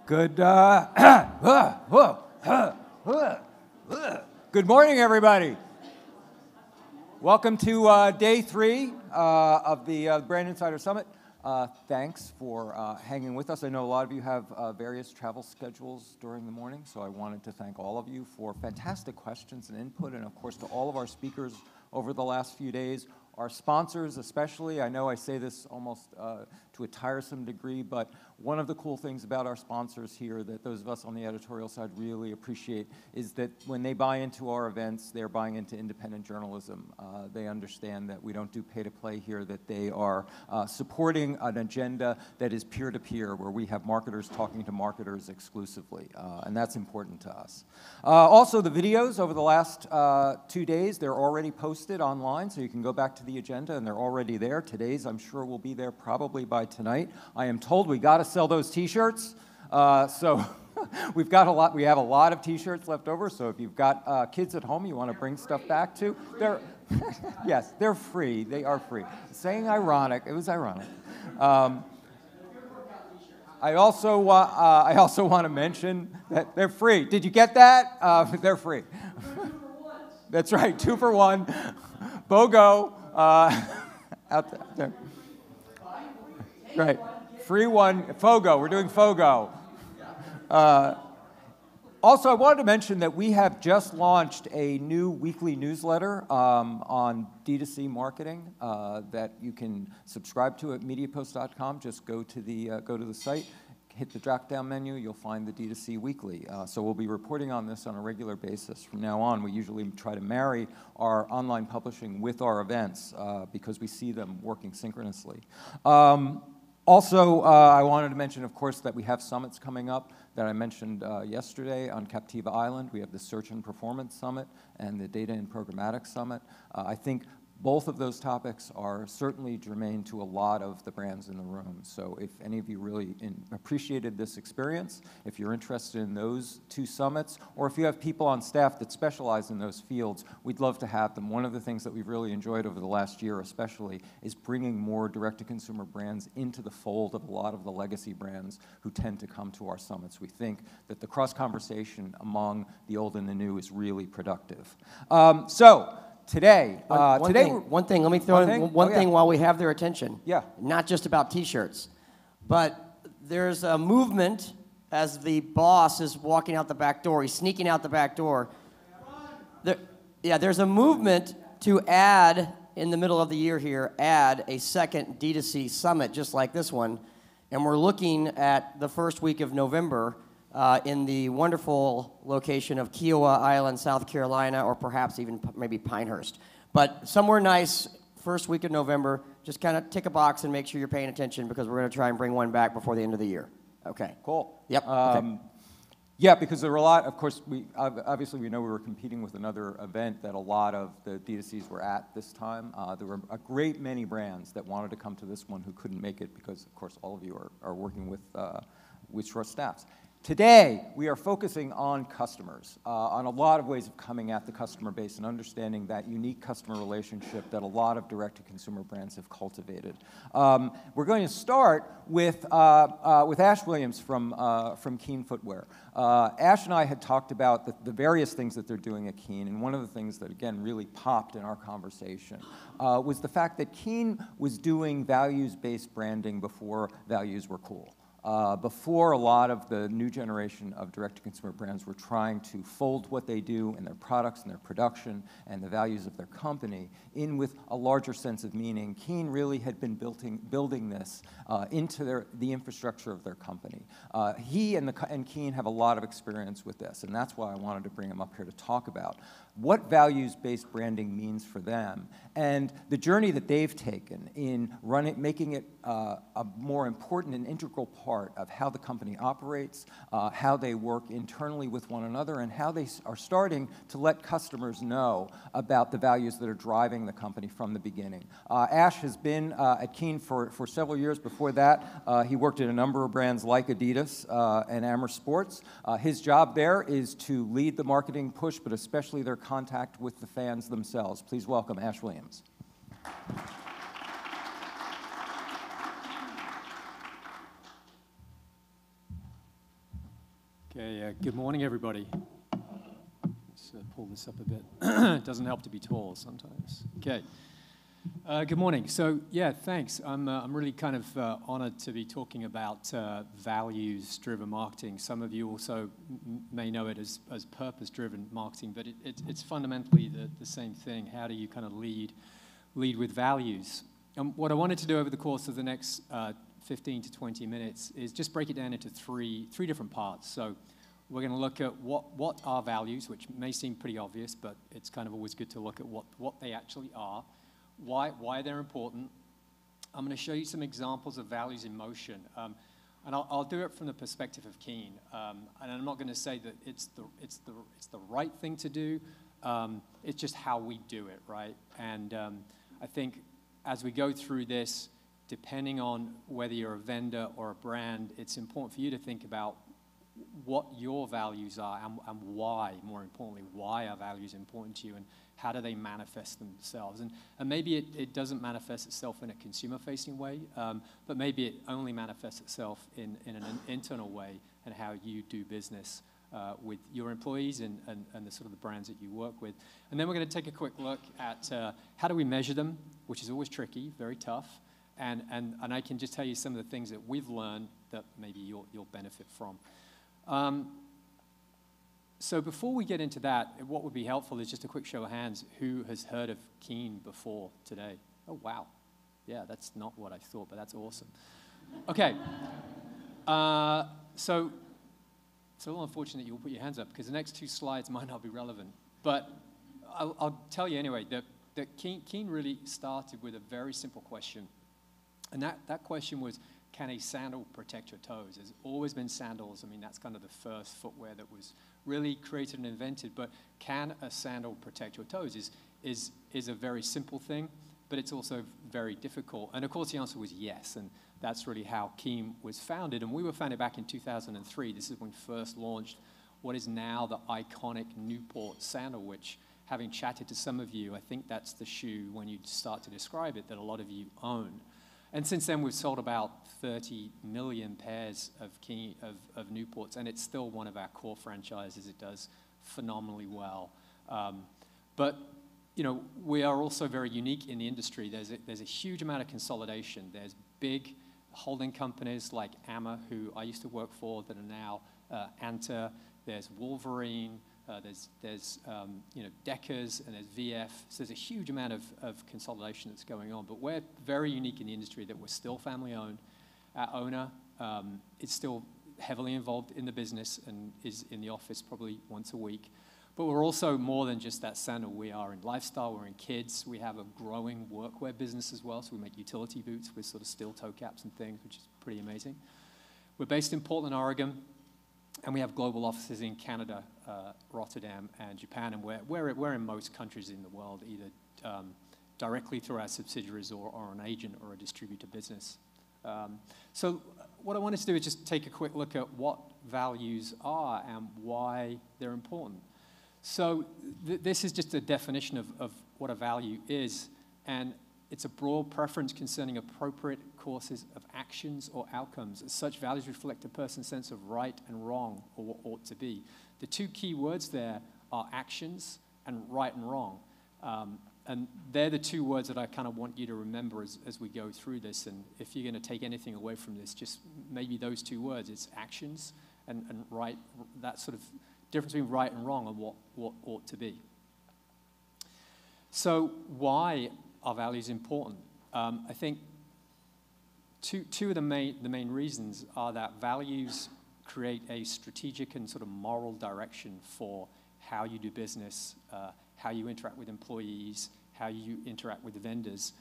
Good, good morning, everybody. Welcome to day 3 of the Brand Insider Summit. Thanks for hanging with us. I know a lot of you have various travel schedules during the morning, so I wanted to thank all of you for fantastic questions and input, and of course to all of our speakers over the last few days. Our sponsors especially, I know I say this almost to a tiresome degree, but one of the cool things about our sponsors here that those of us on the editorial side really appreciate is that when they buy into our events, they're buying into independent journalism. They understand that we don't do pay-to-play here, that they are supporting an agenda that is peer-to-peer, where we have marketers talking to marketers exclusively, and that's important to us. Also, the videos over the last 2 days, they're already posted online, so you can go back to the agenda, and they're already there. Today's, I'm sure, will be there probably by tonight. I am told we got to sell those T-shirts, so we've got a lot. We have a lot of T-shirts left over. So if you've got kids at home, you want to bring stuff back to, they're yes, they're free. They are free. Saying ironic, it was ironic. I also want to mention that they're free. Did you get that? They're free. That's right, 2 for 1. BOGO out there. Right, free one. FOGO. We're doing FOGO. Also, I wanted to mention that we have just launched a new weekly newsletter on D2C marketing that you can subscribe to at MediaPost's.com. Just go to the site, hit the drop-down menu, you'll find the D2C Weekly. So we'll be reporting on this on a regular basis from now on. We usually try to marry our online publishing with our events because we see them working synchronously. Also, I wanted to mention, of course, that we have summits coming up that I mentioned yesterday on Captiva Island. We have the Search and Performance Summit and the Data and Programmatic Summit. I think both of those topics are certainly germane to a lot of the brands in the room. So if any of you really appreciated this experience, if you're interested in those 2 summits, or if you have people on staff that specialize in those fields, we'd love to have them. One of the things that we've really enjoyed over the last year especially is bringing more direct-to-consumer brands into the fold of a lot of the legacy brands who tend to come to our summits. We think that the cross-conversation among the old and the new is really productive. Today, one thing. Let me throw in one thing while we have their attention. Yeah. Not just about T-shirts, but there's a movement as the boss is walking out the back door. He's sneaking out the back door. There's a movement to add in the middle of the year here. Add a second D2C summit just like this one, and we're looking at the first week of November. In the wonderful location of Kiowa Island, South Carolina, or perhaps even maybe Pinehurst. But somewhere nice, first week of November, just kind of tick a box and make sure you're paying attention because we're going to try and bring one back before the end of the year. Okay. Cool. Yep. Okay. Yeah, because there were a lot, of course, obviously we know we were competing with another event that a lot of the D2Cs were at this time. There were a great many brands that wanted to come to this one who couldn't make it because, of course, all of you are working with short staffs. Today, we are focusing on customers, on a lot of ways of coming at the customer base and understanding that unique customer relationship that a lot of direct-to-consumer brands have cultivated. We're going to start with Ash Williams from Keen Footwear. Ash and I had talked about the various things that they're doing at Keen, and one of the things that, again, really popped in our conversation was the fact that Keen was doing values-based branding before values were cool. Before a lot of the new generation of direct-to-consumer brands were trying to fold what they do and their products and their production and the values of their company in with a larger sense of meaning, Keen really had been building this into the infrastructure of their company. He and Keen have a lot of experience with this, and that's why I wanted to bring him up here to talk about what values-based branding means for them and the journey that they've taken in making it a more important and integral part of how the company operates, how they work internally with one another, and how they are starting to let customers know about the values that are driving the company from the beginning. Ash has been at Keen for several years. Before that, he worked at a number of brands like Adidas and Amer Sports. His job there is to lead the marketing push, but especially their contact with the fans themselves. Please welcome Ash Williams. Okay, good morning, everybody. Let's pull this up a bit. It doesn't help to be tall sometimes. Okay. Good morning. So, yeah, thanks. I'm really kind of honored to be talking about values-driven marketing. Some of you also may know it as purpose-driven marketing, but it's fundamentally the same thing. How do you kind of lead with values? And what I wanted to do over the course of the next 15 to 20 minutes is just break it down into three different parts. So we're going to look at what are values, which may seem pretty obvious, but it's kind of always good to look at what they actually are, why they're important. I'm going to show you some examples of values in motion, and I'll do it from the perspective of Keen. And I'm not going to say that it's the right thing to do. It's just how we do it, right? And I think as we go through this, depending on whether you're a vendor or a brand, it's important for you to think about what your values are and why, more importantly, why are values important to you and how do they manifest themselves. And maybe it doesn't manifest itself in a consumer-facing way, but maybe it only manifests itself in an internal way and how you do business with your employees and the sort of the brands that you work with. And then we're going to take a quick look at how do we measure them, which is always tricky, very tough. And I can just tell you some of the things that we've learned that maybe you'll benefit from. So before we get into that, what would be helpful is just a quick show of hands. Who has heard of Keen before today? Oh, wow. Yeah, that's not what I thought, but that's awesome. Okay. So it's a little unfortunate you'll put your hands up because the next two slides might not be relevant. But I'll tell you anyway that Keen really started with a very simple question. And that question was, can a sandal protect your toes? There's always been sandals. I mean, that's kind of the first footwear that was really created and invented. But can a sandal protect your toes is a very simple thing, but it's also very difficult. And of course, the answer was yes. And that's really how Keen was founded. And we were founded back in 2003. This is when we first launched what is now the iconic Newport sandal, which, having chatted to some of you, I think that's the shoe, when you start to describe it, that a lot of you own. And since then, we've sold about 30 million pairs of Newports, and it's still one of our core franchises. It does phenomenally well. But you know, we are also very unique in the industry. There's a huge amount of consolidation. There's big holding companies like Amma, who I used to work for, that are now Anta. There's Wolverine. There's you know, Deckers, and there's VF. So there's a huge amount of consolidation that's going on. But we're very unique in the industry that we're still family-owned. Our owner is still heavily involved in the business and is in the office probably once a week. But we're also more than just that sandal. We are in lifestyle. We're in kids. We have a growing workwear business as well. So we make utility boots with sort of steel toe caps and things, which is pretty amazing. We're based in Portland, Oregon. And we have global offices in Canada, Rotterdam, and Japan. And we're in most countries in the world, either directly through our subsidiaries or an agent or a distributor business. So what I wanted to do is just take a quick look at what values are and why they're important. So this is just a definition of what a value is. And it's a broad preference concerning appropriate courses of actions or outcomes. As such, values reflect a person's sense of right and wrong, or what ought to be. The two key words there are actions and right and wrong. And they're the two words that I kind of want you to remember as we go through this. And if you're going to take anything away from this, just maybe those two words. It's actions and right, that sort of difference between right and wrong and what ought to be. So why are values important? I think two of the main reasons are that values create a strategic and sort of moral direction for how you do business, how you interact with employees, how you interact with the vendors.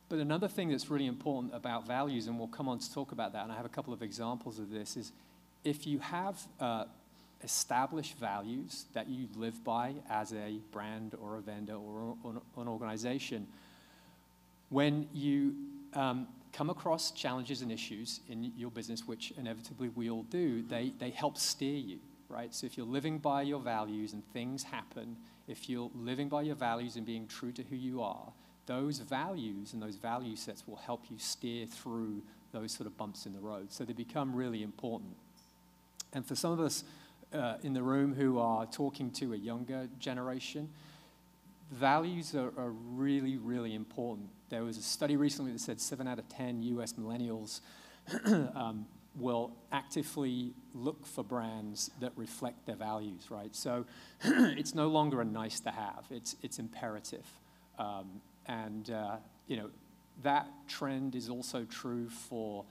But another thing that's really important about values, and we'll come on to talk about that, and I have a couple of examples of this, is if you have established values that you live by as a brand or a vendor or an organization, when you come across challenges and issues in your business, which inevitably we all do, they help steer you, right? So if you're living by your values and things happen, if you're living by your values and being true to who you are, those values and those value sets will help you steer through those sort of bumps in the road. So they become really important. And for some of us, in the room who are talking to a younger generation, values are really, really important. There was a study recently that said 7 out of 10 US millennials will actively look for brands that reflect their values, right? So it's no longer a nice to have, it's imperative. You know, that trend is also true for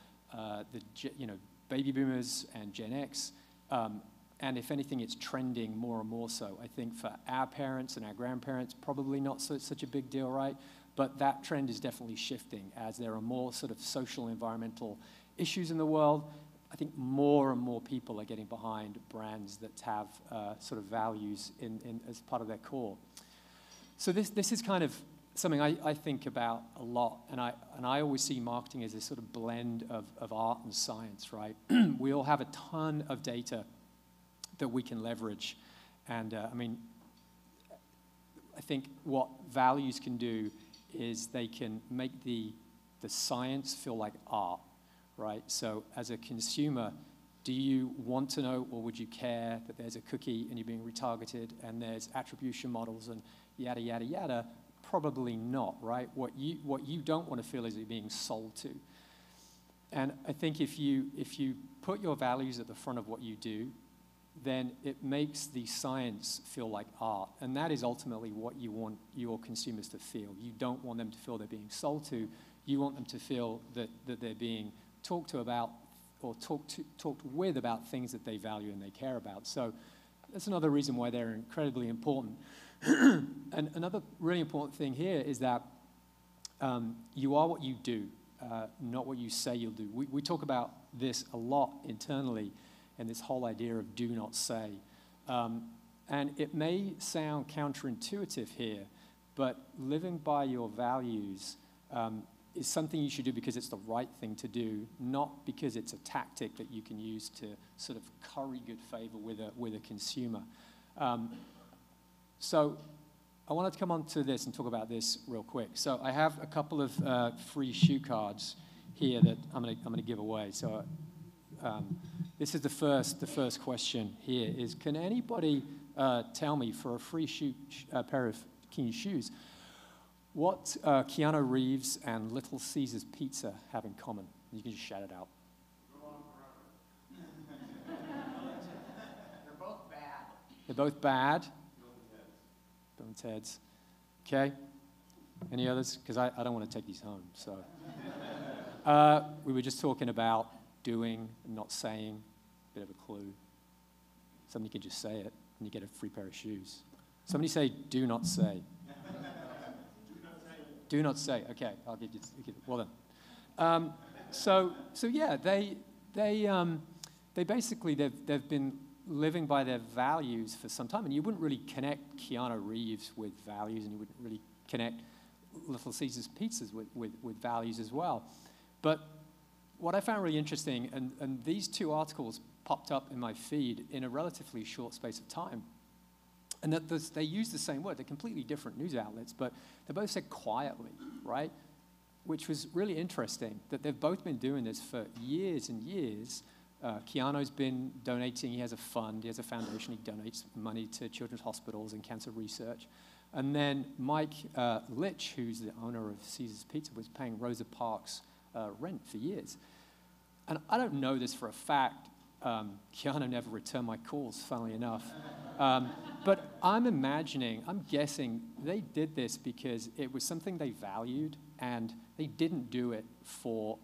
baby boomers and Gen X. And if anything, it's trending more and more so. I think for our parents and our grandparents, probably not such a big deal, right? But that trend is definitely shifting as there are more sort of social and environmental issues in the world. I think more and more people are getting behind brands that have sort of values as part of their core. So this is kind of something I think about a lot, and I always see marketing as a sort of blend of art and science, right? We all have a ton of data that we can leverage, and I mean, I think what values can do is they can make the science feel like art, right? So as a consumer, do you want to know, or would you care that there's a cookie and you're being retargeted and there's attribution models and yada, yada, yada? Probably not, right? What you don't want to feel is you're being sold to. And I think if you put your values at the front of what you do, then it makes the science feel like art. And that is ultimately what you want your consumers to feel. You don't want them to feel they're being sold to. You want them to feel that they're being talked to about or talked with about things that they value and they care about. So that's another reason why they're incredibly important. And another really important thing here is that you are what you do, not what you say you'll do. We talk about this a lot internally, and this whole idea of do not say. And it may sound counterintuitive here, but living by your values is something you should do because it's the right thing to do, not because it's a tactic that you can use to sort of curry good favor with a consumer. So I wanted to come on to this and talk about this real quick. So I have a couple of free shoe cards here that I'm gonna give away. So this is the first question here is, can anybody tell me for a free pair of King shoes, what Keanu Reeves and Little Caesars Pizza have in common? You can just shout it out. They're both bad. They're both bad? Both heads. Okay. Any others? Because I don't want to take these home. So we were just talking about doing, not saying, bit of a clue. Somebody can just say it, and you get a free pair of shoes. Somebody say, do not say. Do not say. Okay, I'll give you. Well then. So yeah, they basically they've been living by their values for some time, and you wouldn't really connect Keanu Reeves with values, and you wouldn't really connect Little Caesars Pizzas with values as well. But what I found really interesting, and these two articles popped up in my feed in a relatively short space of time, and that they use the same word. They're completely different news outlets, but they both said quietly, right? Which was really interesting, that they've both been doing this for years and years. Keanu's been donating. He has a fund. He has a foundation. He donates money to children's hospitals and cancer research. And then Mike Litch, who's the owner of Caesar's Pizza, was paying Rosa Parks rent for years. And I don't know this for a fact. Keanu never returned my calls, funnily enough. But I'm guessing they did this because it was something they valued, and they didn't do it for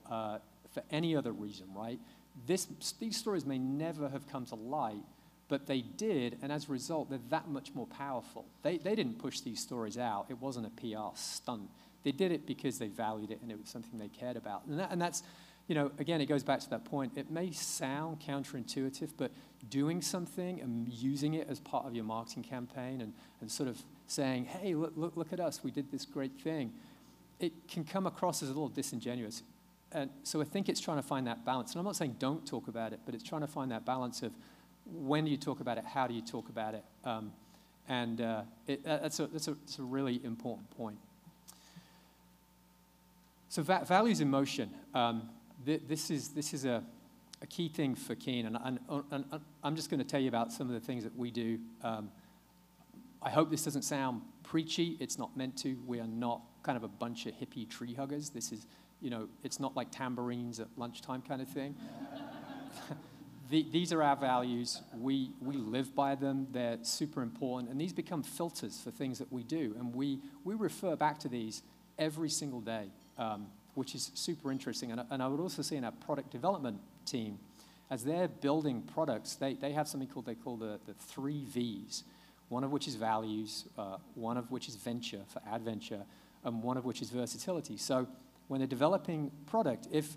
any other reason, right? These stories may never have come to light, but they did, and as a result, they're that much more powerful. They didn't push these stories out. It wasn't a PR stunt. They did it because they valued it, and it was something they cared about. And that's, again, it goes back to that point. It may sound counterintuitive, but doing something and using it as part of your marketing campaign and sort of saying, hey, look at us, we did this great thing, it can come across as a little disingenuous. And so I think it's trying to find that balance. And I'm not saying don't talk about it, but it's trying to find that balance of when do you talk about it, how do you talk about it? That's a really important point. So values in motion. This is a key thing for Keen, and I'm just going to tell you about some of the things that we do. I hope this doesn't sound preachy. It's not meant to. We are not kind of a bunch of hippie tree huggers. This is, it's not like tambourines at lunchtime kind of thing. These are our values. We live by them. They're super important. And these become filters for things that we do. And we refer back to these every single day, which is super interesting. And I would also say in our product development team, as they're building products, they have something they call the 3 Vs, one of which is values, one of which is venture for adventure, and one of which is versatility. So when they're developing product, if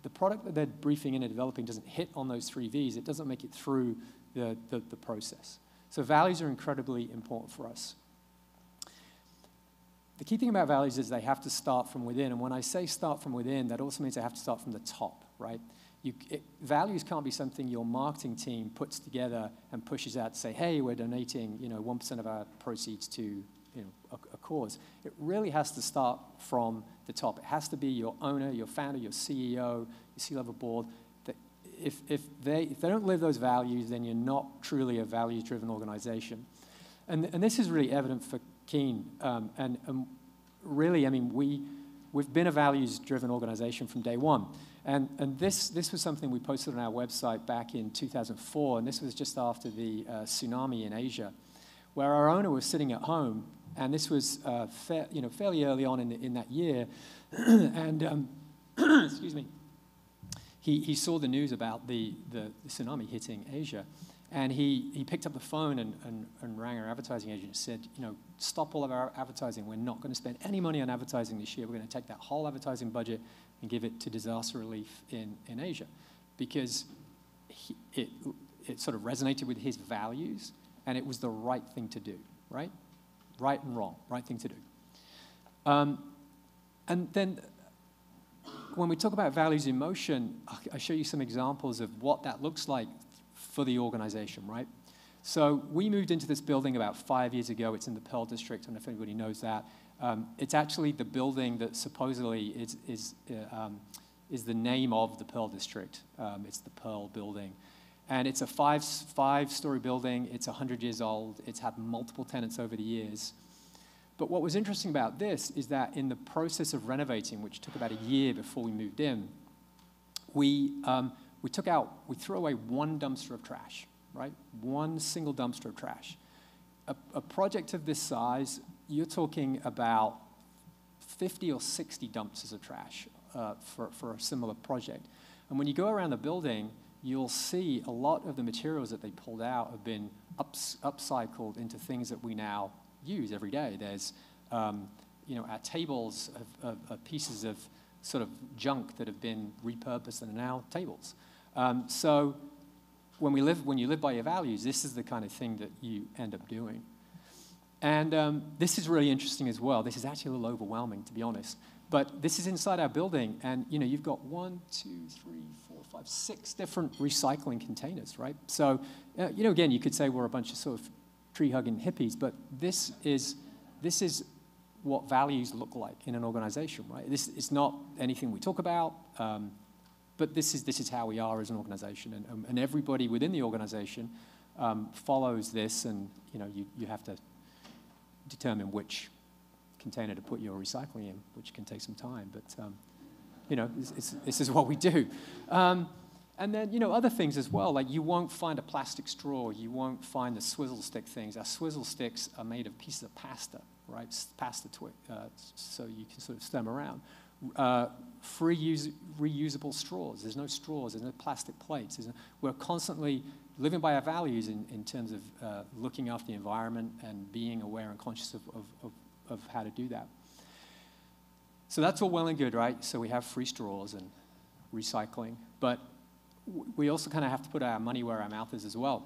the product that they're briefing in and developing doesn't hit on those 3 Vs, it doesn't make it through the process. So values are incredibly important for us. The key thing about values is they have to start from within. And when I say start from within, that also means they have to start from the top, right? Values can't be something your marketing team puts together and pushes out to say, hey, we're donating 1% of our proceeds to a cause. It really has to start from the top. It has to be your owner, your founder, your CEO, your C-level board. That if they don't live those values, then you're not truly a values-driven organization. And this is really evident for Keen. And really, I mean, we've been a values-driven organization from day one. And this was something we posted on our website back in 2004, and this was just after the tsunami in Asia, where our owner was sitting at home, and this was fairly early on in that year, and excuse me, he saw the news about the tsunami hitting Asia, and he picked up the phone and rang our advertising agent and said, stop all of our advertising. We're not going to spend any money on advertising this year. We're going to take that whole advertising budget and give it to disaster relief in Asia, because it sort of resonated with his values, and it was the right thing to do, right? Right and wrong, right thing to do. And then when we talk about values in motion, I show you some examples of what that looks like for the organization, right? So we moved into this building about 5 years ago. It's in the Pearl District. I don't know if anybody knows that. It's actually the building that supposedly is the name of the Pearl District. It's the Pearl Building. And it's a five-story building. It's 100 years old. It's had multiple tenants over the years. But what was interesting about this is that in the process of renovating, which took about a year before we moved in, we threw away one dumpster of trash, right? One single dumpster of trash. A project of this size, you're talking about 50 or 60 dumpsters of trash for a similar project. And when you go around the building, you'll see a lot of the materials that they pulled out have been upcycled into things that we now use every day. There's, our tables are pieces of sort of junk that have been repurposed and are now tables. So when you live by your values, this is the kind of thing that you end up doing. And this is really interesting as well. This is actually a little overwhelming, to be honest. But this is inside our building, and you've got 6 different recycling containers, right? So, again, you could say we're a bunch of sort of tree-hugging hippies, but this is what values look like in an organization, right? This is not anything we talk about, but this is how we are as an organization, and everybody within the organization follows this, and you have to determine which container to put your recycling in, which can take some time, but this is what we do. And then, other things as well, like you won't find a plastic straw, you won't find the swizzle stick things. Our swizzle sticks are made of pieces of pasta, right? Pasta twig, so you can sort of stir them around. Reusable straws. There's no straws, there's no plastic plates. We're constantly living by our values in terms of looking after the environment and being aware and conscious of how to do that. So that's all well and good, right? So we have free straws and recycling, but we also kind of have to put our money where our mouth is as well.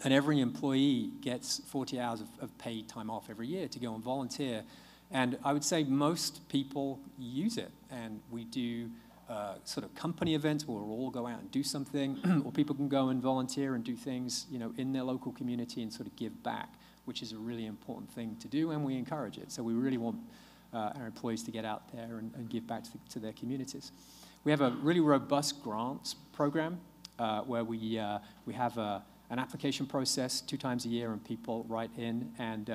And every employee gets 40 hours of paid time off every year to go and volunteer. And I would say most people use it. And we do sort of company events where we'll all go out and do something, or people can go and volunteer and do things, in their local community and sort of give back, which is a really important thing to do, and we encourage it. So we really want our employees to get out there and give back to their communities. We have a really robust grants program where we have an application process 2 times a year, and people write in, and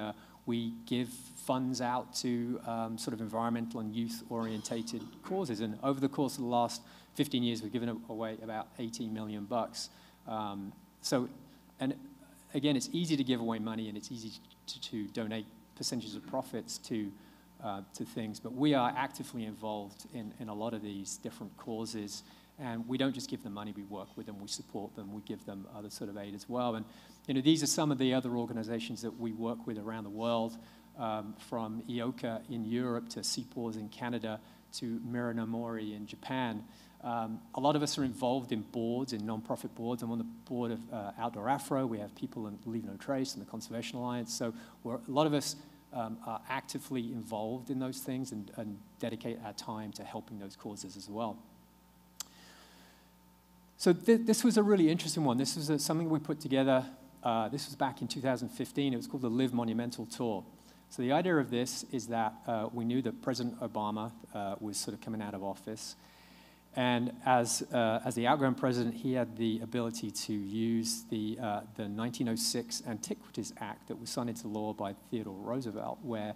we give funds out to sort of environmental and youth-orientated causes. And over the course of the last 15 years, we've given away about $18 million. So, and again, it's easy to give away money, and it's easy to donate percentages of profits to things, but we are actively involved in a lot of these different causes, and we don't just give them money, we work with them, we support them, we give them other sort of aid as well. And these are some of the other organizations that we work with around the world, from IOCA in Europe to CPAWS in Canada to Mira no Mori in Japan. A lot of us are involved in boards, in non-profit boards. I'm on the board of Outdoor Afro. We have people in Leave No Trace and the Conservation Alliance. So a lot of us are actively involved in those things and dedicate our time to helping those causes as well. So this was a really interesting one. This was something we put together. This was back in 2015. It was called the Live Monumental Tour. So the idea of this is that we knew that President Obama was sort of coming out of office. And as the outgoing president, he had the ability to use the 1906 Antiquities Act that was signed into law by Theodore Roosevelt, where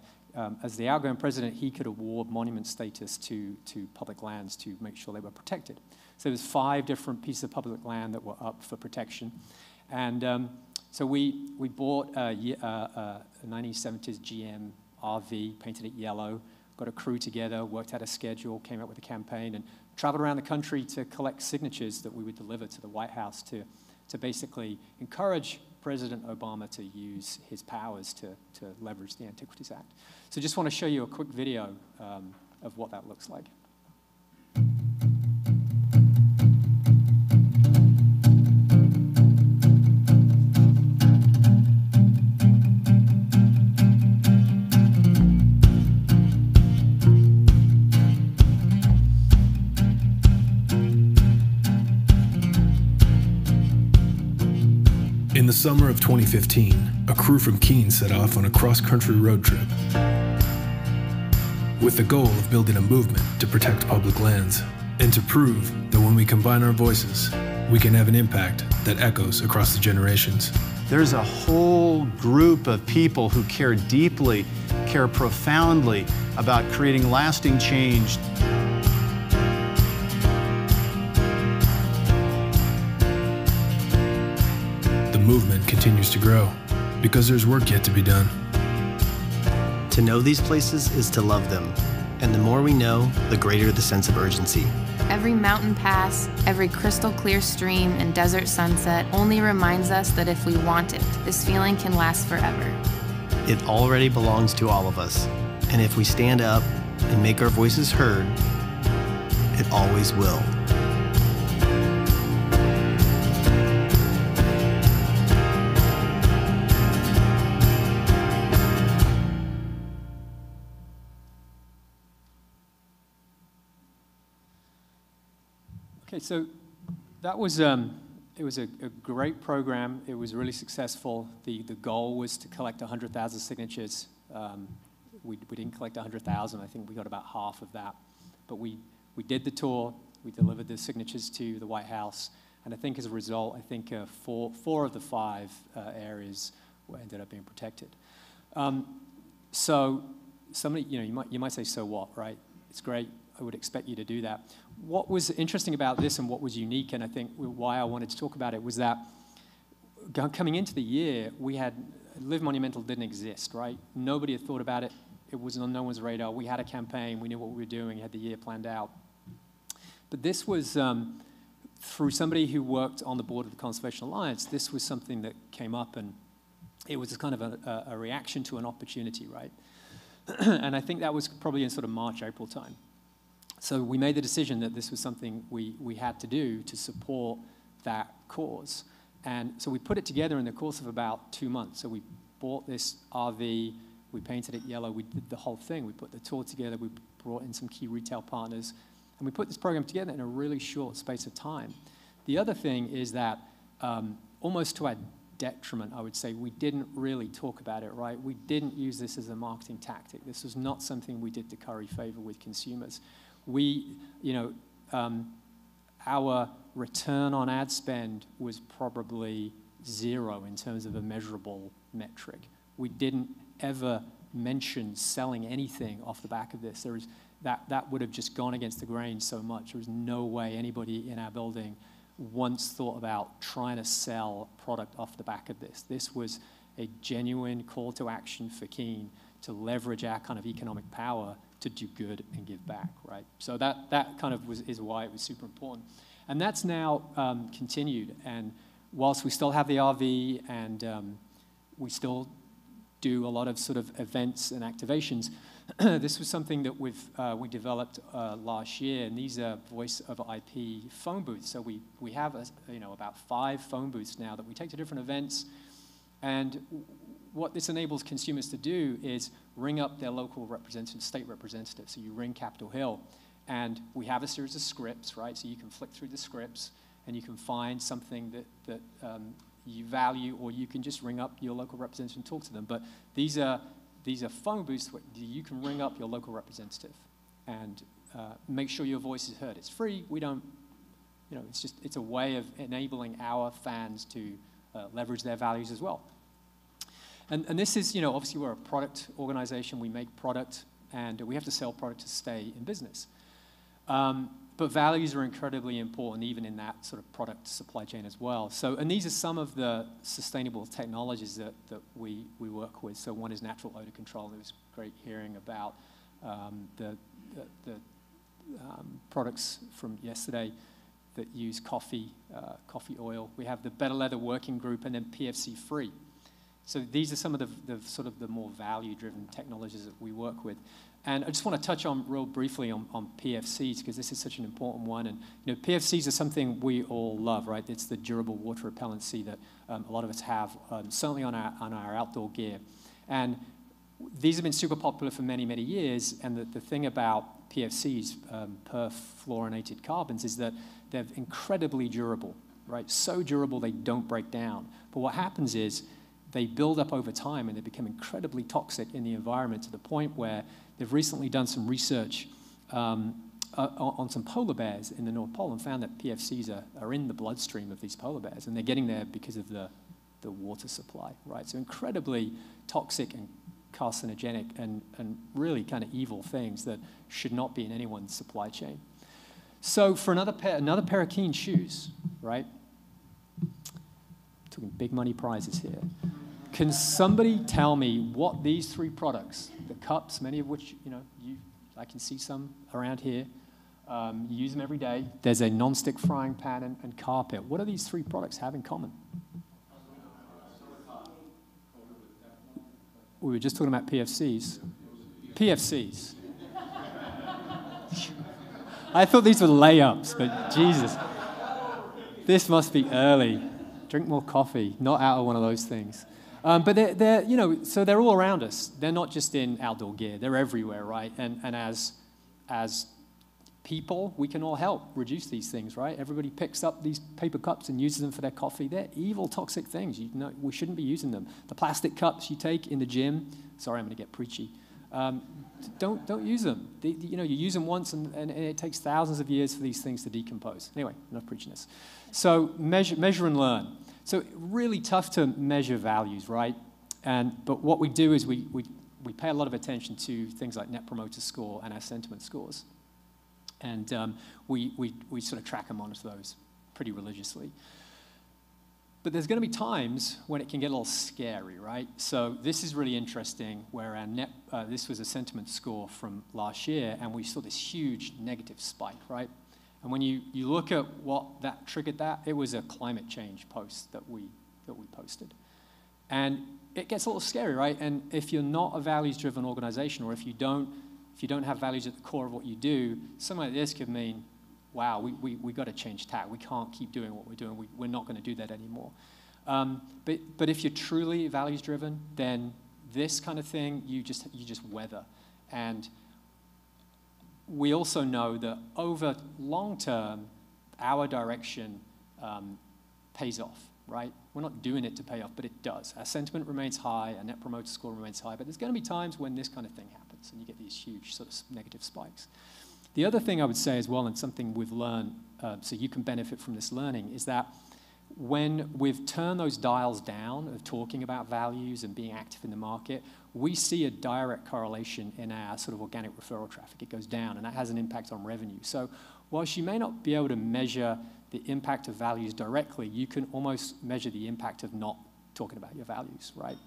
as the outgoing president, he could award monument status to public lands to make sure they were protected. So there's 5 different pieces of public land that were up for protection. And so we bought a 1970s GM RV, painted it yellow, got a crew together, worked out a schedule, came up with a campaign, and traveled around the country to collect signatures that we would deliver to the White House to basically encourage President Obama to use his powers to leverage the Antiquities Act. So just want to show you a quick video of what that looks like. In the summer of 2015, a crew from Keene set off on a cross-country road trip with the goal of building a movement to protect public lands and to prove that when we combine our voices, we can have an impact that echoes across the generations. There's a whole group of people who care deeply, care profoundly about creating lasting change. The movement continues to grow because there's work yet to be done. To know these places is to love them, and the more we know, the greater the sense of urgency. Every mountain pass, every crystal clear stream and desert sunset only reminds us that if we want it, this feeling can last forever. It already belongs to all of us, and if we stand up and make our voices heard, it always will. Okay, so that was it was a great program. It was really successful. The goal was to collect 100,000 signatures. We didn't collect 100,000. I think we got about half of that. But we did the tour. We delivered the signatures to the White House. And I think as a result, I think four of the 5 areas ended up being protected. So somebody, you might say, so what, right? It's great. I would expect you to do that. What was interesting about this and what was unique, and I think why I wanted to talk about it, was that coming into the year, we had Live Monumental didn't exist, right? Nobody had thought about it. It was on no one's radar. We had a campaign. We knew what we were doing. We had the year planned out. But this was, through somebody who worked on the board of the Conservation Alliance, this was something that came up, and it was kind of a reaction to an opportunity, right? And I think that was probably in sort of March, April time. So we made the decision that this was something we had to do to support that cause. And so we put it together in the course of about 2 months. So we bought this RV, we painted it yellow, we did the whole thing. We put the tour together, we brought in some key retail partners, and we put this program together in a really short space of time. The other thing is that almost to our detriment, I would say, we didn't really talk about it, right? We didn't use this as a marketing tactic. This was not something we did to curry favor with consumers. We, our return on ad spend was probably 0 in terms of a measurable metric. We didn't ever mention selling anything off the back of this. That would have just gone against the grain so much. There was no way anybody in our building once thought about trying to sell product off the back of this. This was a genuine call to action for Keen to leverage our kind of economic power to do good and give back, right? So that kind of is why it was super important. And that's now continued. And whilst we still have the RV and we still do a lot of sort of events and activations, this was something that we developed last year, and these are voice over IP phone booths. So we have about 5 phone booths now that we take to different events, and what this enables consumers to do is ring up their local representative, state representative. So you ring Capitol Hill, and we have a series of scripts, right? So you can flick through the scripts, and you can find something that you value, or you can just ring up your local representative and talk to them. But these are phone booths where you can ring up your local representative and make sure your voice is heard. It's free. We don't, it's a way of enabling our fans to leverage their values as well. And this is, obviously we're a product organization. We make product, and we have to sell product to stay in business. But values are incredibly important, even in that sort of product supply chain as well. So, and these are some of the sustainable technologies that we work with. So one is natural odor control. It was great hearing about the products from yesterday that use coffee oil. We have the Better Leather Working Group, and then PFC Free. So these are some of the sort of the more value-driven technologies that we work with. And I just want to touch on real briefly on PFCs, because this is such an important one. And PFCs are something we all love, right? It's the durable water repellency that a lot of us have, certainly on our outdoor gear. And these have been super popular for many, many years. And the thing about PFCs, perfluorinated carbons, is that they're incredibly durable, right? So durable they don't break down. But what happens is they build up over time, and they become incredibly toxic in the environment, to the point where they've recently done some research on some polar bears in the North Pole, and found that PFCs are in the bloodstream of these polar bears, and they're getting there because of the water supply, right? So incredibly toxic and carcinogenic and really kind of evil things that should not be in anyone's supply chain. So for another pair of Keen shoes, right? Talking big money prizes here. Can somebody tell me what these 3 products, the cups, many of which I can see some around here, you use them every day. There's a non-stick frying pan and carpet. What do these 3 products have in common? We were just talking about PFCs. PFCs. I thought these were layups, but Jesus. This must be early. Drink more coffee, not out of one of those things. But they're so they're all around us. They're not just in outdoor gear. They're everywhere, right? And as people, we can all help reduce these things, right? Everybody picks up these paper cups and uses them for their coffee. They're evil, toxic things. We shouldn't be using them. The plastic cups you take in the gym. Sorry, I'm going to get preachy. Don't use them. You use them once, and it takes thousands of years for these things to decompose. Anyway, enough preachiness. So measure and learn. So really tough to measure values, right? But what we do is we pay a lot of attention to things like Net Promoter Score and our sentiment scores. And we sort of track and monitor those pretty religiously. But there's going to be times when it can get a little scary, right? So this is really interesting, where our this was a sentiment score from last year, and we saw this huge negative spike, right? And when you look at what that triggered, it was a climate change post that we posted. And it gets a little scary, right? And if you're not a values-driven organization, or if you don't have values at the core of what you do, something like this could mean, wow, we got to change tack. We can't keep doing what we're doing. We're not going to do that anymore. But if you're truly values-driven, then this kind of thing you just weather. And we also know that over long term, our direction pays off, right? We're not doing it to pay off, but it does. Our sentiment remains high, our Net Promoter Score remains high, but there's going to be times when this kind of thing happens, and you get these huge sort of negative spikes. The other thing I would say as well, and something we've learned, so you can benefit from this learning, is that when we've turned those dials down of talking about values and being active in the market, we see a direct correlation in our sort of organic referral traffic. It goes down, and that has an impact on revenue. So whilst you may not be able to measure the impact of values directly, you can almost measure the impact of not talking about your values, right?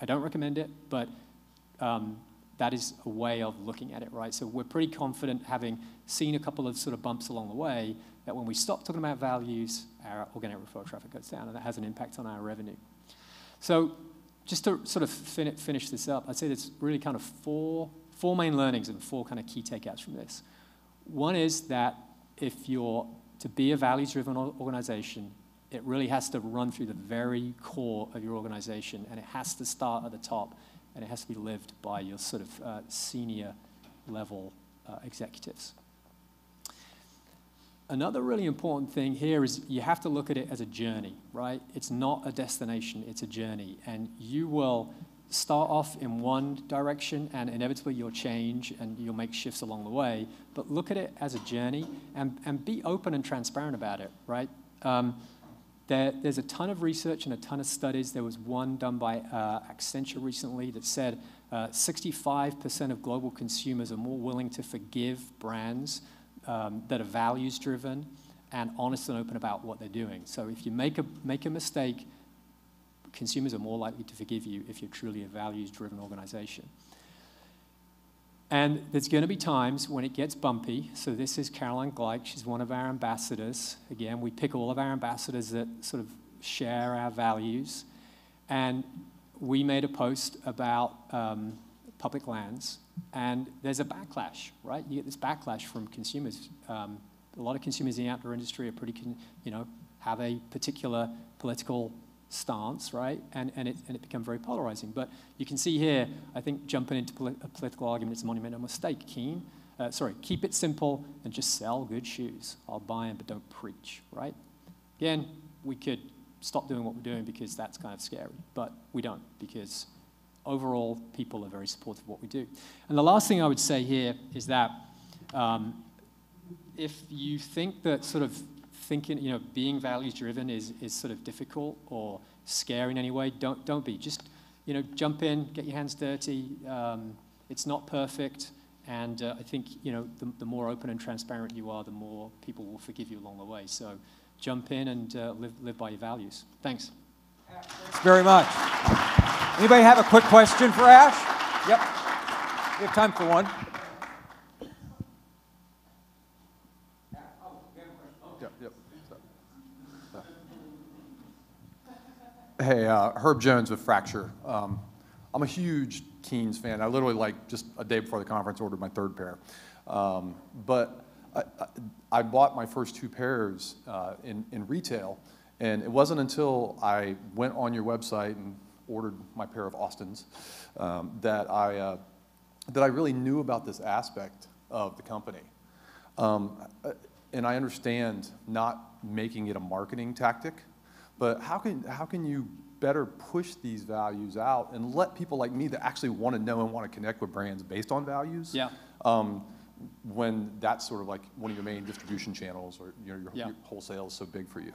I don't recommend it, but that is a way of looking at it, right? So we're pretty confident, having seen a couple of sort of bumps along the way, that when we stop talking about values, our organic referral traffic goes down, and that has an impact on our revenue. So just to sort of finish this up, I'd say there's really kind of four main learnings and four kind of key takeouts from this. One is that if you're to be a values-driven organization, it really has to run through the very core of your organization, and it has to start at the top, and it has to be lived by your sort of senior level executives. Another really important thing here is you have to look at it as a journey, right? It's not a destination, it's a journey. And you will start off in one direction, and inevitably you'll change and you'll make shifts along the way. But look at it as a journey, and be open and transparent about it, right? There's a ton of research and a ton of studies. There was one done by Accenture recently that said 65% of global consumers are more willing to forgive brands that are values-driven and honest and open about what they're doing. So if you make a mistake, consumers are more likely to forgive you if you're truly a values-driven organization. And there's going to be times when it gets bumpy. So this is Caroline Gleich. She's one of our ambassadors. Again, we pick all of our ambassadors that sort of share our values. And we made a post about public lands. And there's a backlash, right? You get this backlash from consumers. A lot of consumers in the outdoor industry are pretty, have a particular political stance, right? And it becomes very polarizing. But you can see here, I think jumping into a political argument is a monumental mistake. Keep it simple and just sell good shoes. I'll buy them, but don't preach, right? Again, we could stop doing what we're doing because that's kind of scary, but we don't, because overall, people are very supportive of what we do. And the last thing I would say here is that if you think that sort of thinking, being values-driven is sort of difficult or scary in any way, don't be. Just, jump in, get your hands dirty. It's not perfect, and I think, the more open and transparent you are, the more people will forgive you along the way. So jump in and live by your values. Thanks. Thanks very much. Anybody have a quick question for Ash? Yep. We have time for one. Hey, Herb Jones with Fracture. I'm a huge Keens fan. I literally, just a day before the conference, ordered my third pair. But I bought my first two pairs in retail, and it wasn't until I went on your website and ordered my pair of Austins that I really knew about this aspect of the company. And I understand not making it a marketing tactic, but how can you better push these values out and let people like me that actually want to know and want to connect with brands based on values? Yeah. When that's sort of like one of your main distribution channels, or your wholesale is so big for you.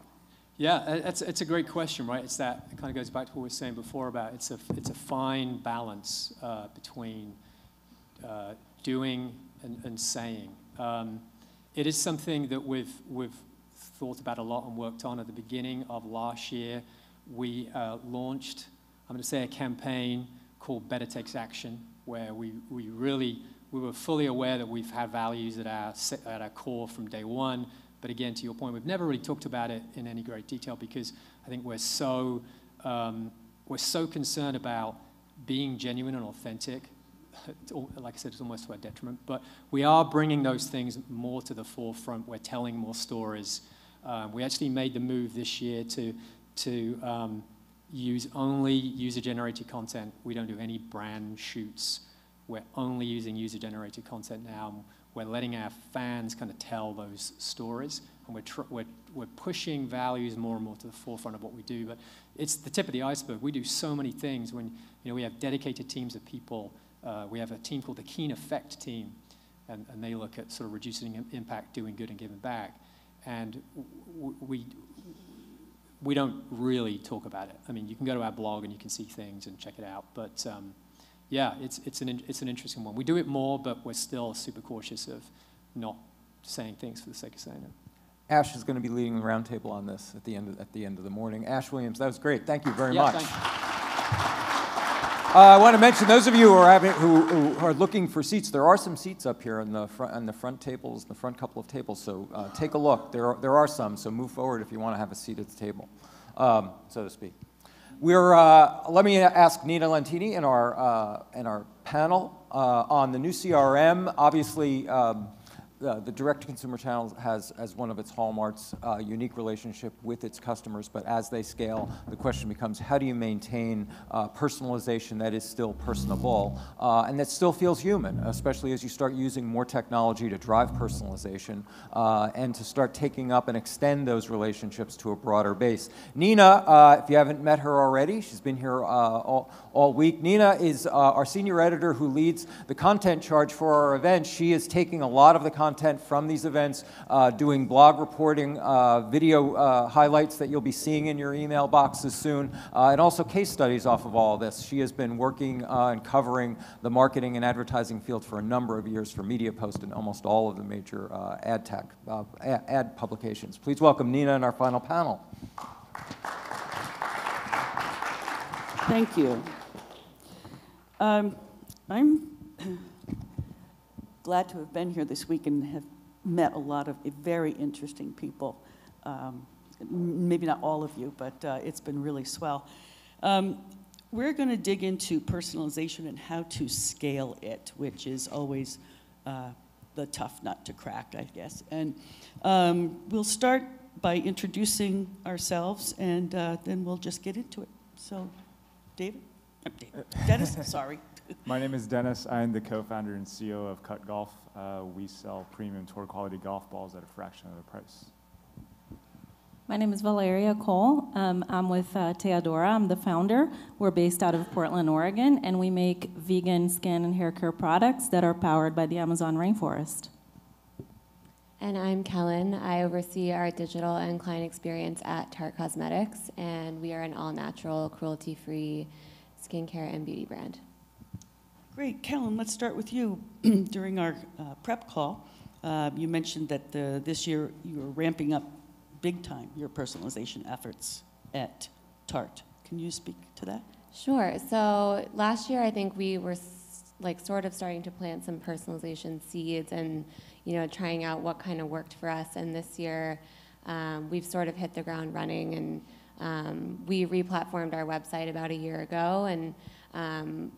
Yeah, it's a great question, right? It kind of goes back to what we were saying before about it's a fine balance between doing and saying. It is something that we've thought about a lot and worked on. At the beginning of last year, we launched, I'm going to say, a campaign called Better Takes Action, where we were fully aware that we've had values at our core from day one. But again, to your point, we've never really talked about it in any great detail because I think we're so concerned about being genuine and authentic. Like I said, it's almost to our detriment. But we are bringing those things more to the forefront. We're telling more stories. We actually made the move this year to use only user-generated content. We don't do any brand shoots. We're only using user-generated content now. We're letting our fans kind of tell those stories, and we're pushing values more and more to the forefront of what we do. But it's the tip of the iceberg. We do so many things. When we have dedicated teams of people. We have a team called the Keen Effect team, and they look at sort of reducing impact, doing good, and giving back. And we don't really talk about it. I mean, you can go to our blog and you can see things and check it out. But yeah, it's an interesting one. We do it more, but we're still super cautious of not saying things for the sake of saying it. Ash is going to be leading the roundtable on this at the end of the morning. Ash Williams, that was great. Thank you very much. Thank you. I want to mention those of you who are looking for seats. There are some seats up here on the front tables, the front couple of tables. So take a look. There are some. So move forward if you want to have a seat at the table, so to speak. Let me ask Nina Lentini in our panel on the new CRM. Obviously. The direct-to-consumer channel has, as one of its hallmarks, a unique relationship with its customers, but as they scale, the question becomes, how do you maintain personalization that is still personable and that still feels human, especially as you start using more technology to drive personalization and to start taking up and extend those relationships to a broader base. Nina, if you haven't met her already, she's been here all week. Nina is our senior editor who leads the content charge for our event. She is taking a lot of the content from these events, doing blog reporting, video highlights that you'll be seeing in your email boxes soon, and also case studies off of all of this. She has been working and covering the marketing and advertising field for a number of years for MediaPost and almost all of the major ad publications. Please welcome Nina in our final panel. Thank you. I'm glad to have been here this week and have met a lot of very interesting people. Maybe not all of you, but it's been really swell. We're going to dig into personalization and how to scale it, which is always the tough nut to crack, I guess. And we'll start by introducing ourselves, and then we'll just get into it. So, Dennis, sorry. My name is Dennis. I'm the co-founder and CEO of Cut Golf. We sell premium tour quality golf balls at a fraction of the price. My name is Valeria Cole. I'm with Teodora. I'm the founder. We're based out of Portland, Oregon, and we make vegan skin and hair care products that are powered by the Amazon rainforest. And I'm Kellen. I oversee our digital and client experience at Tarte Cosmetics, and we are an all-natural, cruelty-free skincare and beauty brand. Great. Kellen, let's start with you. During our prep call, you mentioned that this year you were ramping up big time your personalization efforts at Tarte. Can you speak to that? Sure. So last year, I think we were sort of starting to plant some personalization seeds and trying out what kind of worked for us. And this year, we've sort of hit the ground running, and we re-platformed our website about a year ago, and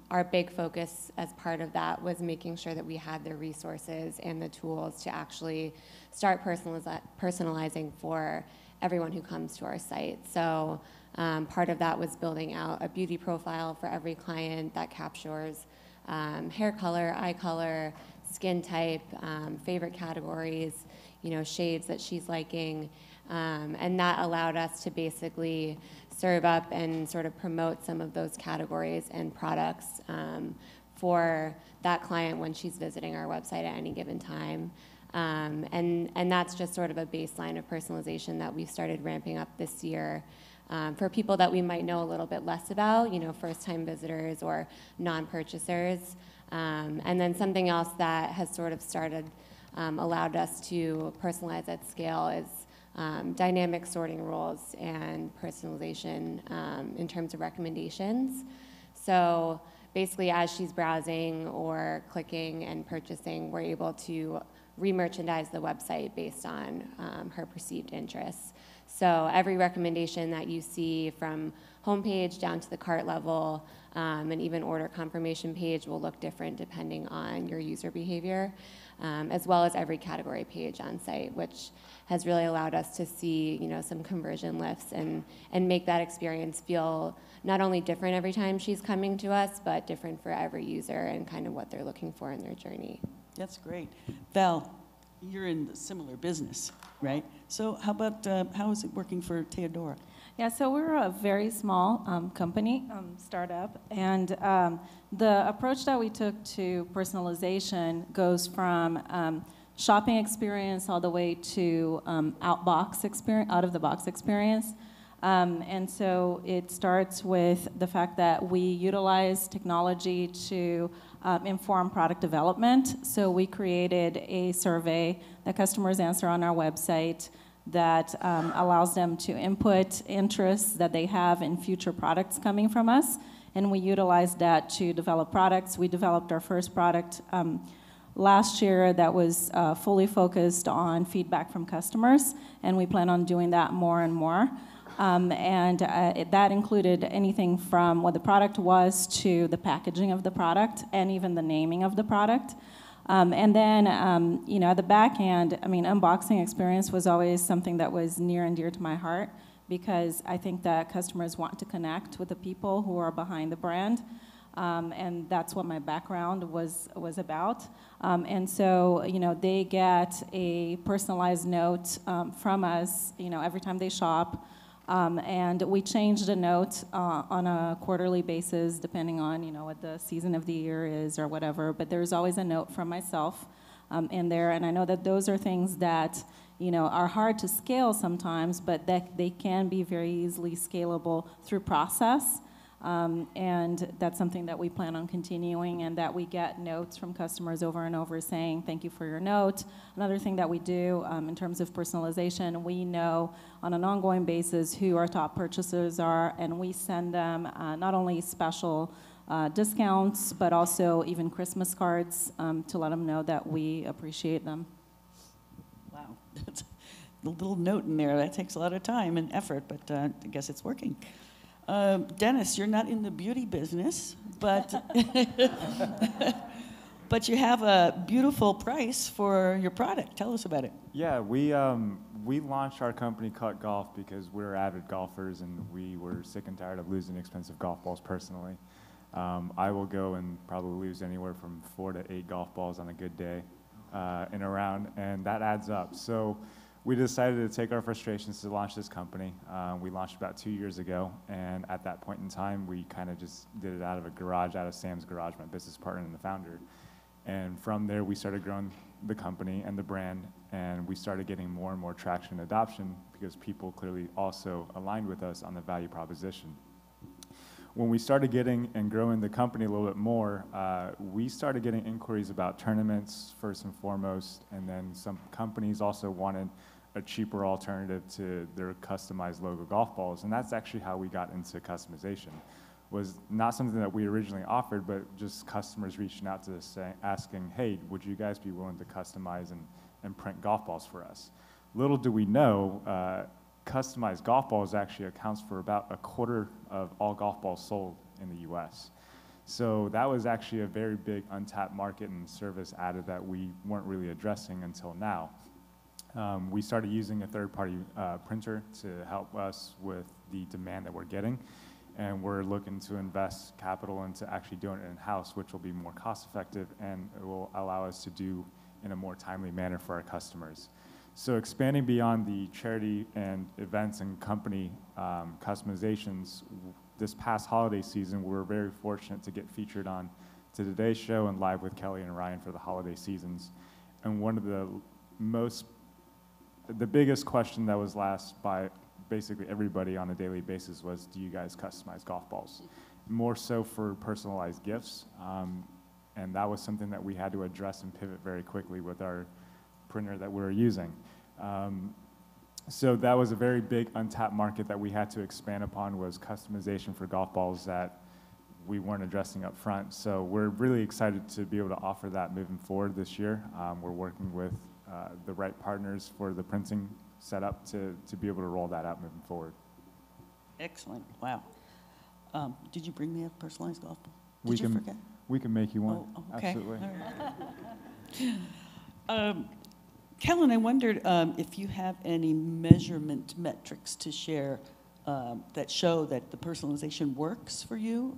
our big focus as part of that was making sure that we had the resources and the tools to actually start personalizing for everyone who comes to our site. So part of that was building out a beauty profile for every client that captures hair color, eye color, skin type, favorite categories, shades that she's liking. And that allowed us to basically serve up and sort of promote some of those categories and products for that client when she's visiting our website at any given time. And that's just sort of a baseline of personalization that we've started ramping up this year for people that we might know a little bit less about, first-time visitors or non-purchasers. And then something else that has sort of allowed us to personalize at scale is dynamic sorting rules and personalization in terms of recommendations. So basically, as she's browsing or clicking and purchasing, we're able to re-merchandise the website based on her perceived interests. So every recommendation that you see from homepage down to the cart level and even order confirmation page will look different depending on your user behavior, as well as every category page on site, which has really allowed us to see some conversion lifts and make that experience feel not only different every time she's coming to us, but different for every user and kind of what they're looking for in their journey. That's great. Val, you're in a similar business, right? So how about, how is it working for Teodora? Yeah, so we're a very small company, startup, and the approach that we took to personalization goes from shopping experience all the way to out-of-the-box experience. And so it starts with the fact that we utilize technology to inform product development. So we created a survey that customers answer on our website that allows them to input interests that they have in future products coming from us. And we utilize that to develop products. We developed our first product last year that was fully focused on feedback from customers, and we plan on doing that more and more. That included anything from what the product was to the packaging of the product and even the naming of the product. And then, at the back end, unboxing experience was always something that was near and dear to my heart because I think that customers want to connect with the people who are behind the brand. And that's what my background was about. And so, they get a personalized note from us, every time they shop. And we change the note on a quarterly basis, depending on, what the season of the year is or whatever. But there's always a note from myself in there. And I know that those are things that, are hard to scale sometimes, but that they can be very easily scalable through process. And that's something that we plan on continuing, and that we get notes from customers over and over saying, thank you for your note. Another thing that we do in terms of personalization, we know on an ongoing basis who our top purchasers are, and we send them not only special discounts, but also even Christmas cards to let them know that we appreciate them. Wow, that's a little note in there. That takes a lot of time and effort, but I guess it's working. Dennis, you're not in the beauty business, but but you have a beautiful price for your product. Tell us about it. Yeah, we launched our company Cut Golf because we're avid golfers and we were sick and tired of losing expensive golf balls personally. I will go and probably lose anywhere from 4 to 8 golf balls on a good day in a round, and that adds up. So we decided to take our frustrations to launch this company. We launched about 2 years ago, and at that point in time, we kind of just did it out of a garage, out of Sam's garage, my business partner and the founder. And from there, we started growing the company and the brand, and we started getting more and more traction and adoption because people clearly also aligned with us on the value proposition. When we started getting and growing the company a little bit more, we started getting inquiries about tournaments first and foremost, and then some companies also wanted a cheaper alternative to their customized logo golf balls, and that's actually how we got into customization. Was not something that we originally offered, but just customers reaching out to us asking, hey, would you guys be willing to customize and print golf balls for us? Little do we know, customized golf balls actually accounts for about 1/4 of all golf balls sold in the US. So that was actually a very big untapped market and service added that we weren't really addressing until now. We started using a third-party printer to help us with the demand that we're getting, and we're looking to invest capital into actually doing it in-house, which will be more cost-effective and it will allow us to do in a more timely manner for our customers. So expanding beyond the charity and events and company customizations, this past holiday season, we were very fortunate to get featured on to Today's Show and Live with Kelly and Ryan for the holiday seasons. And one of the biggest question that was asked by basically everybody on a daily basis was, do you guys customize golf balls? More so for personalized gifts. And that was something that we had to address and pivot very quickly with our printer that we were using. So that was a very big untapped market that we had to expand upon, was customization for golf balls that we weren't addressing up front. So we're really excited to be able to offer that moving forward this year. We're working with the right partners for the printing setup to be able to roll that out moving forward. Excellent. Wow. Did you bring me a personalized golf ball? Did you forget? We can make you one. Oh, okay. Absolutely. All right. Kellen, I wondered if you have any measurement metrics to share that show that the personalization works for you?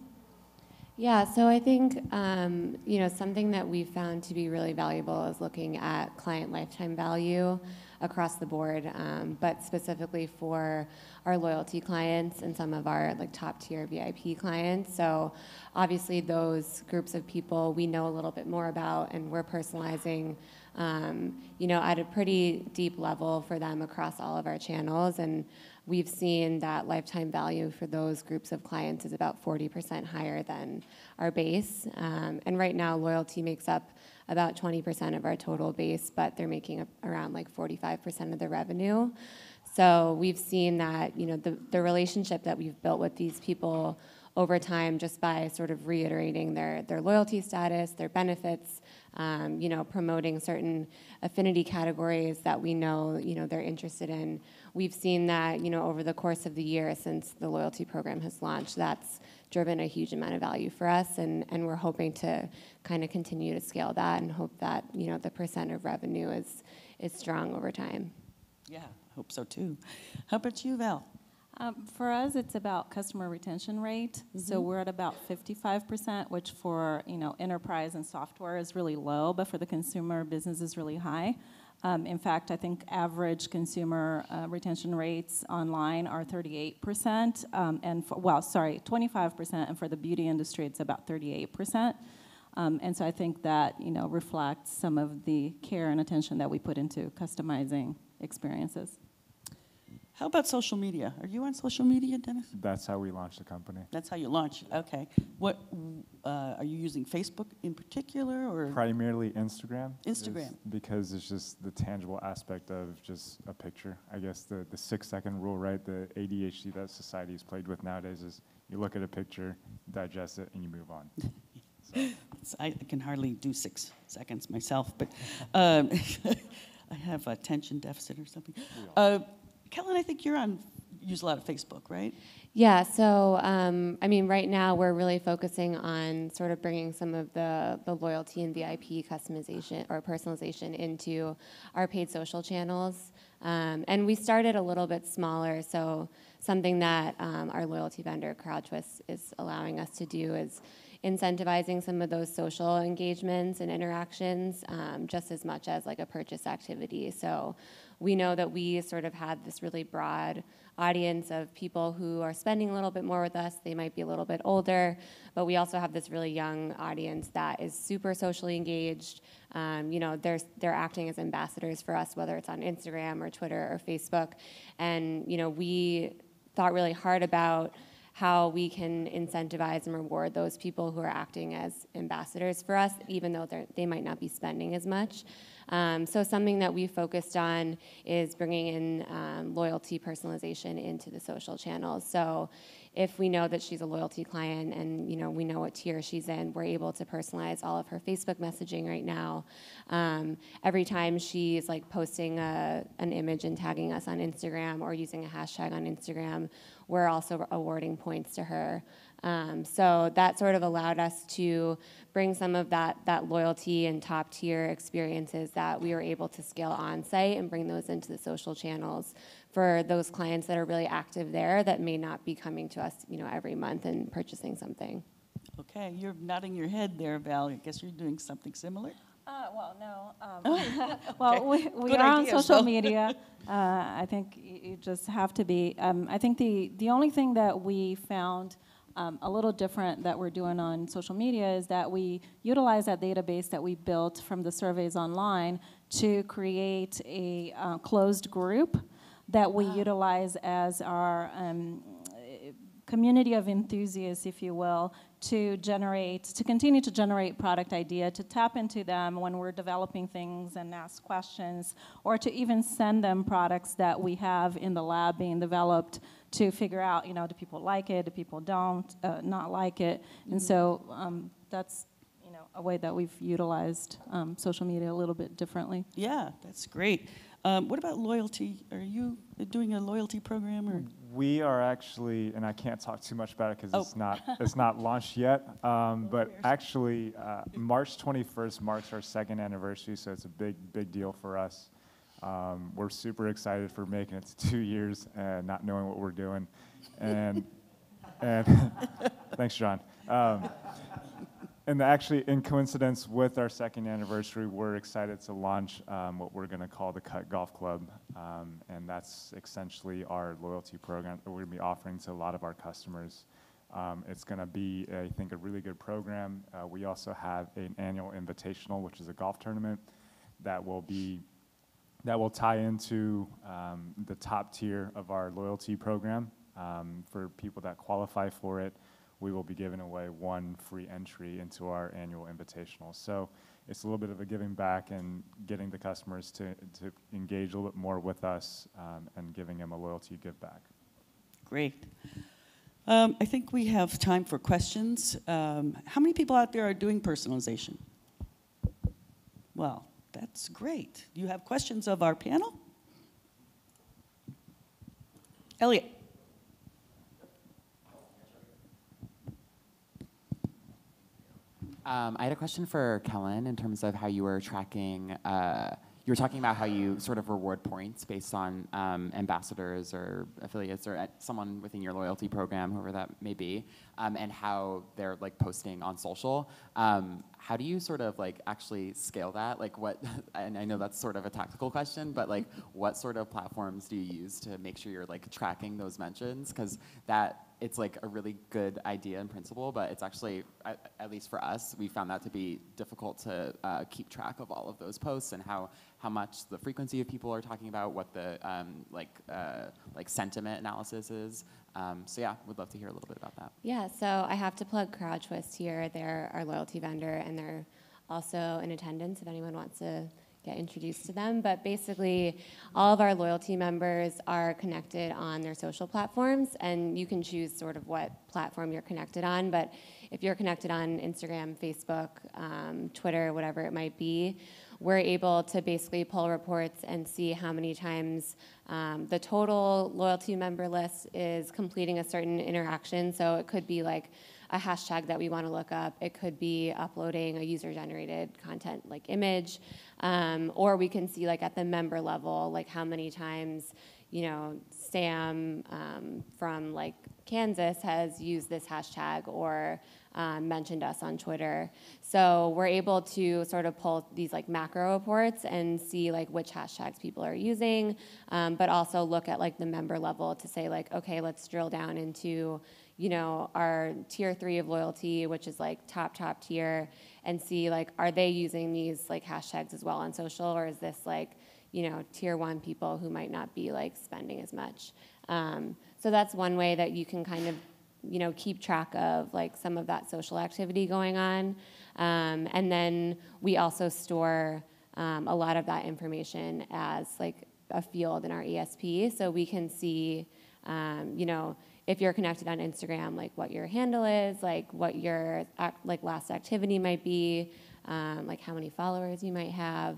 Yeah, so I think something that we've found to be really valuable is looking at client lifetime value. across the board, but specifically for our loyalty clients and some of our like top tier VIP clients. So obviously those groups of people we know a little bit more about, and we're personalizing at a pretty deep level for them across all of our channels. And we've seen that lifetime value for those groups of clients is about 40% higher than our base. And right now, loyalty makes up about 20% of our total base, but they're making around like 45% of the revenue. So we've seen that, the relationship that we've built with these people over time, just by sort of reiterating their loyalty status, their benefits, promoting certain affinity categories that we know, they're interested in. We've seen that, over the course of the year since the loyalty program has launched, that's driven a huge amount of value for us, and we're hoping to kind of continue to scale that and hope that, the percent of revenue is strong over time. Yeah, I hope so too. How about you, Val? For us, it's about customer retention rate. So we're at about 55%, which for enterprise and software is really low, but for the consumer business is really high. In fact, I think average consumer retention rates online are 38%, 25%, and for the beauty industry, it's about 38%. And so I think that reflects some of the care and attention that we put into customizing experiences. How about social media? Are you on social media, Dennis? That's how we launched the company. That's how you launched. Okay. What are you using Facebook in particular, or primarily Instagram? Instagram, because it's just the tangible aspect of just a picture. I guess the 6-second rule, right? The ADHD that society has played with nowadays is you look at a picture, digest it, and you move on. So. I can hardly do 6 seconds myself, but I have attention deficit or something. Kellen, I think use a lot of Facebook, right? Yeah, so right now we're really focusing on sort of bringing some of the loyalty and VIP customization or personalization into our paid social channels. And we started a little bit smaller, so something that our loyalty vendor, CrowdTwist, is allowing us to do is incentivizing some of those social engagements and interactions just as much as like a purchase activity. So we know that we sort of had this really broad audience of people who are spending a little bit more with us. They might be a little bit older, but we also have this really young audience that is super socially engaged. They're acting as ambassadors for us, whether it's on Instagram or Twitter or Facebook. And we thought really hard about how we can incentivize and reward those people who are acting as ambassadors for us, even though they might not be spending as much. So something that we focused on is bringing in loyalty personalization into the social channels. So if we know that she's a loyalty client and we know what tier she's in, we're able to personalize all of her Facebook messaging right now. Every time she's like posting an image and tagging us on Instagram or using a hashtag on Instagram, we're also awarding points to her. So that sort of allowed us to bring some of that loyalty and top tier experiences that we were able to scale on site and bring those into the social channels for those clients that are really active there that may not be coming to us, every month and purchasing something. Okay, you're nodding your head there, Val. I guess you're doing something similar. Well, no. Well, we are on social media. I think you just have to be. I think the only thing that we found a little different that we're doing on social media is that we utilize that database that we built from the surveys online to create a closed group that we utilize as our community of enthusiasts, if you will, to continue to generate product idea, to tap into them when we're developing things and ask questions, or to even send them products that we have in the lab being developed to figure out, do people like it, do people don't not like it, and so that's a way that we've utilized social media a little bit differently. Yeah, that's great. What about loyalty? Are you doing a loyalty program, or? We are actually, and I can't talk too much about it because it's not launched yet. But actually, March 21st marks our 2nd anniversary, so it's a big deal for us. We're super excited for making it to 2 years and not knowing what we're doing, and thanks, John. And actually, in coincidence with our 2nd anniversary, we're excited to launch what we're going to call the Cut Golf Club. And that's essentially our loyalty program that we're going to be offering to a lot of our customers. It's going to be, I think, a really good program. We also have an annual invitational, which is a golf tournament that will tie into the top tier of our loyalty program. For people that qualify for it, we will be giving away 1 free entry into our annual invitational. So it's a little bit of a giving back and getting the customers to engage a little bit more with us and giving them a loyalty give back. Great. I think we have time for questions. How many people out there are doing personalization? Well, that's great. Do you have questions of our panel? Elliot. I had a question for Kellen in terms of how you were tracking. You were talking about how you sort of reward points based on ambassadors or affiliates or someone within your loyalty program, whoever that may be, and how they're like posting on social. How do you sort of like actually scale that? Like what? And I know that's sort of a tactical question, but like what sort of platforms do you use to make sure you're like tracking those mentions? Because it's like a really good idea in principle, but it's actually, at least for us, we found that to be difficult to keep track of all of those posts and how much the frequency of people are talking about, what the like sentiment analysis is. So yeah, would love to hear a little bit about that. Yeah, so I have to plug CrowdTwist here. They're our loyalty vendor, and they're also in attendance if anyone wants to get introduced to them. But basically, all of our loyalty members are connected on their social platforms, and you can choose sort of what platform you're connected on. But if you're connected on Instagram, Facebook, Twitter, whatever it might be, we're able to basically pull reports and see how many times the total loyalty member list is completing a certain interaction. So it could be like a hashtag that we want to look up. It could be uploading a user-generated content like image. Or we can see like at the member level, like how many times, you know, Sam from like Kansas has used this hashtag or mentioned us on Twitter. So we're able to sort of pull these like macro reports and see like which hashtags people are using, but also look at like the member level to say like, okay, let's drill down into, you know, our tier 3 of loyalty, which is like top tier, and see like, are they using these like hashtags as well on social, or is this like, you know, tier 1 people who might not be like spending as much. So that's one way that you can kind of, you know, keep track of like some of that social activity going on. And then we also store a lot of that information as like a field in our ESP, so we can see, you know, if you're connected on Instagram, like what your handle is, like what your like last activity might be, like how many followers you might have.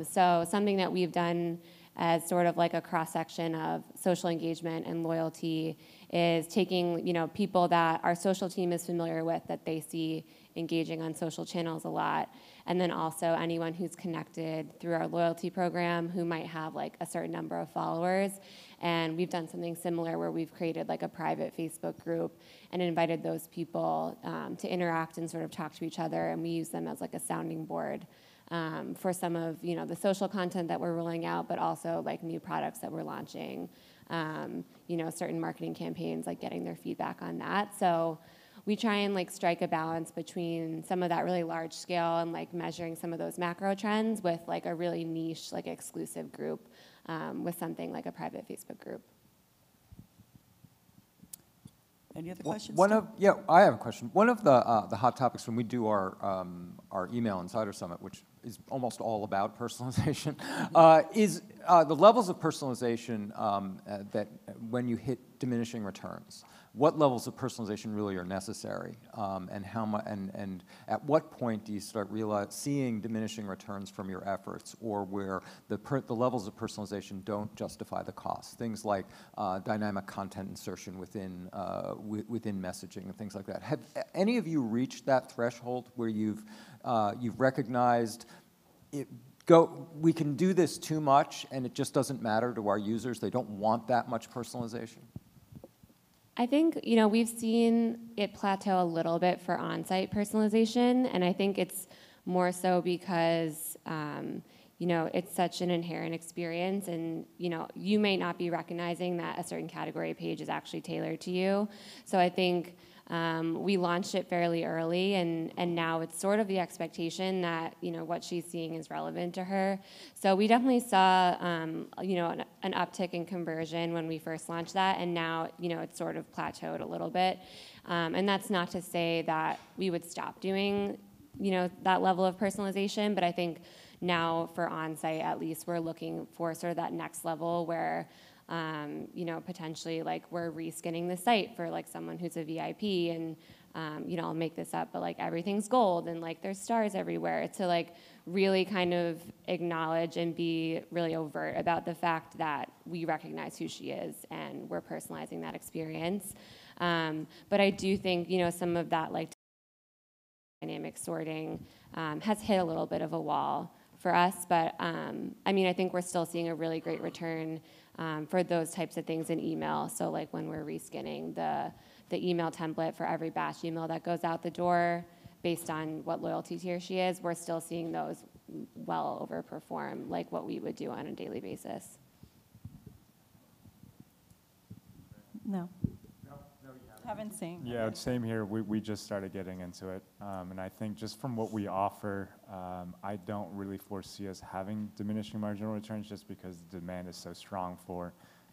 So something that we've done as sort of like a cross-section of social engagement and loyalty is taking, you know, people that our social team is familiar with, that they see engaging on social channels a lot, and then also anyone who's connected through our loyalty program who might have like a certain number of followers. And we've done something similar where we've created like a private Facebook group and invited those people to interact and sort of talk to each other, and we use them as like a sounding board for some of, you know, the social content that we're rolling out, but also like new products that we're launching, you know, certain marketing campaigns, like getting their feedback on that. So we try and like strike a balance between some of that really large scale and like measuring some of those macro trends with like a really niche, like exclusive group with something like a private Facebook group. Any other questions? Yeah, I have a question. One of the hot topics when we do our email insider summit, which is almost all about personalization, is the levels of personalization that when you hit diminishing returns. What levels of personalization really are necessary, and how much, and at what point do you start seeing diminishing returns from your efforts, or where the levels of personalization don't justify the cost? Things like dynamic content insertion within messaging and things like that. Have any of you reached that threshold where you've recognized we can do this too much and it just doesn't matter to our users? They don't want that much personalization? I think, you know, we've seen it plateau a little bit for on-site personalization, and I think it's more so because, you know, it's such an inherent experience, and, you know, you may not be recognizing that a certain category page is actually tailored to you. So I think we launched it fairly early, and now it's sort of the expectation that, you know, what she's seeing is relevant to her. So we definitely saw, you know, an uptick in conversion when we first launched that, and now, you know, it's sort of plateaued a little bit. And that's not to say that we would stop doing, you know, that level of personalization, but I think now for on-site, at least, we're looking for sort of that next level where, you know, potentially like we're reskinning the site for like someone who's a VIP, and, you know, I'll make this up, but like everything's gold and like there's stars everywhere, to like really kind of acknowledge and be really overt about the fact that we recognize who she is and we're personalizing that experience. But I do think, you know, some of that like dynamic sorting has hit a little bit of a wall for us, but I mean, I think we're still seeing a really great return for those types of things in email. So like when we're reskinning the email template for every batch email that goes out the door based on what loyalty tier she is, we're still seeing those well overperform like what we would do on a daily basis. No. Haven't seen. Yeah, same here. We just started getting into it. And I think just from what we offer, I don't really foresee us having diminishing marginal returns, just because the demand is so strong for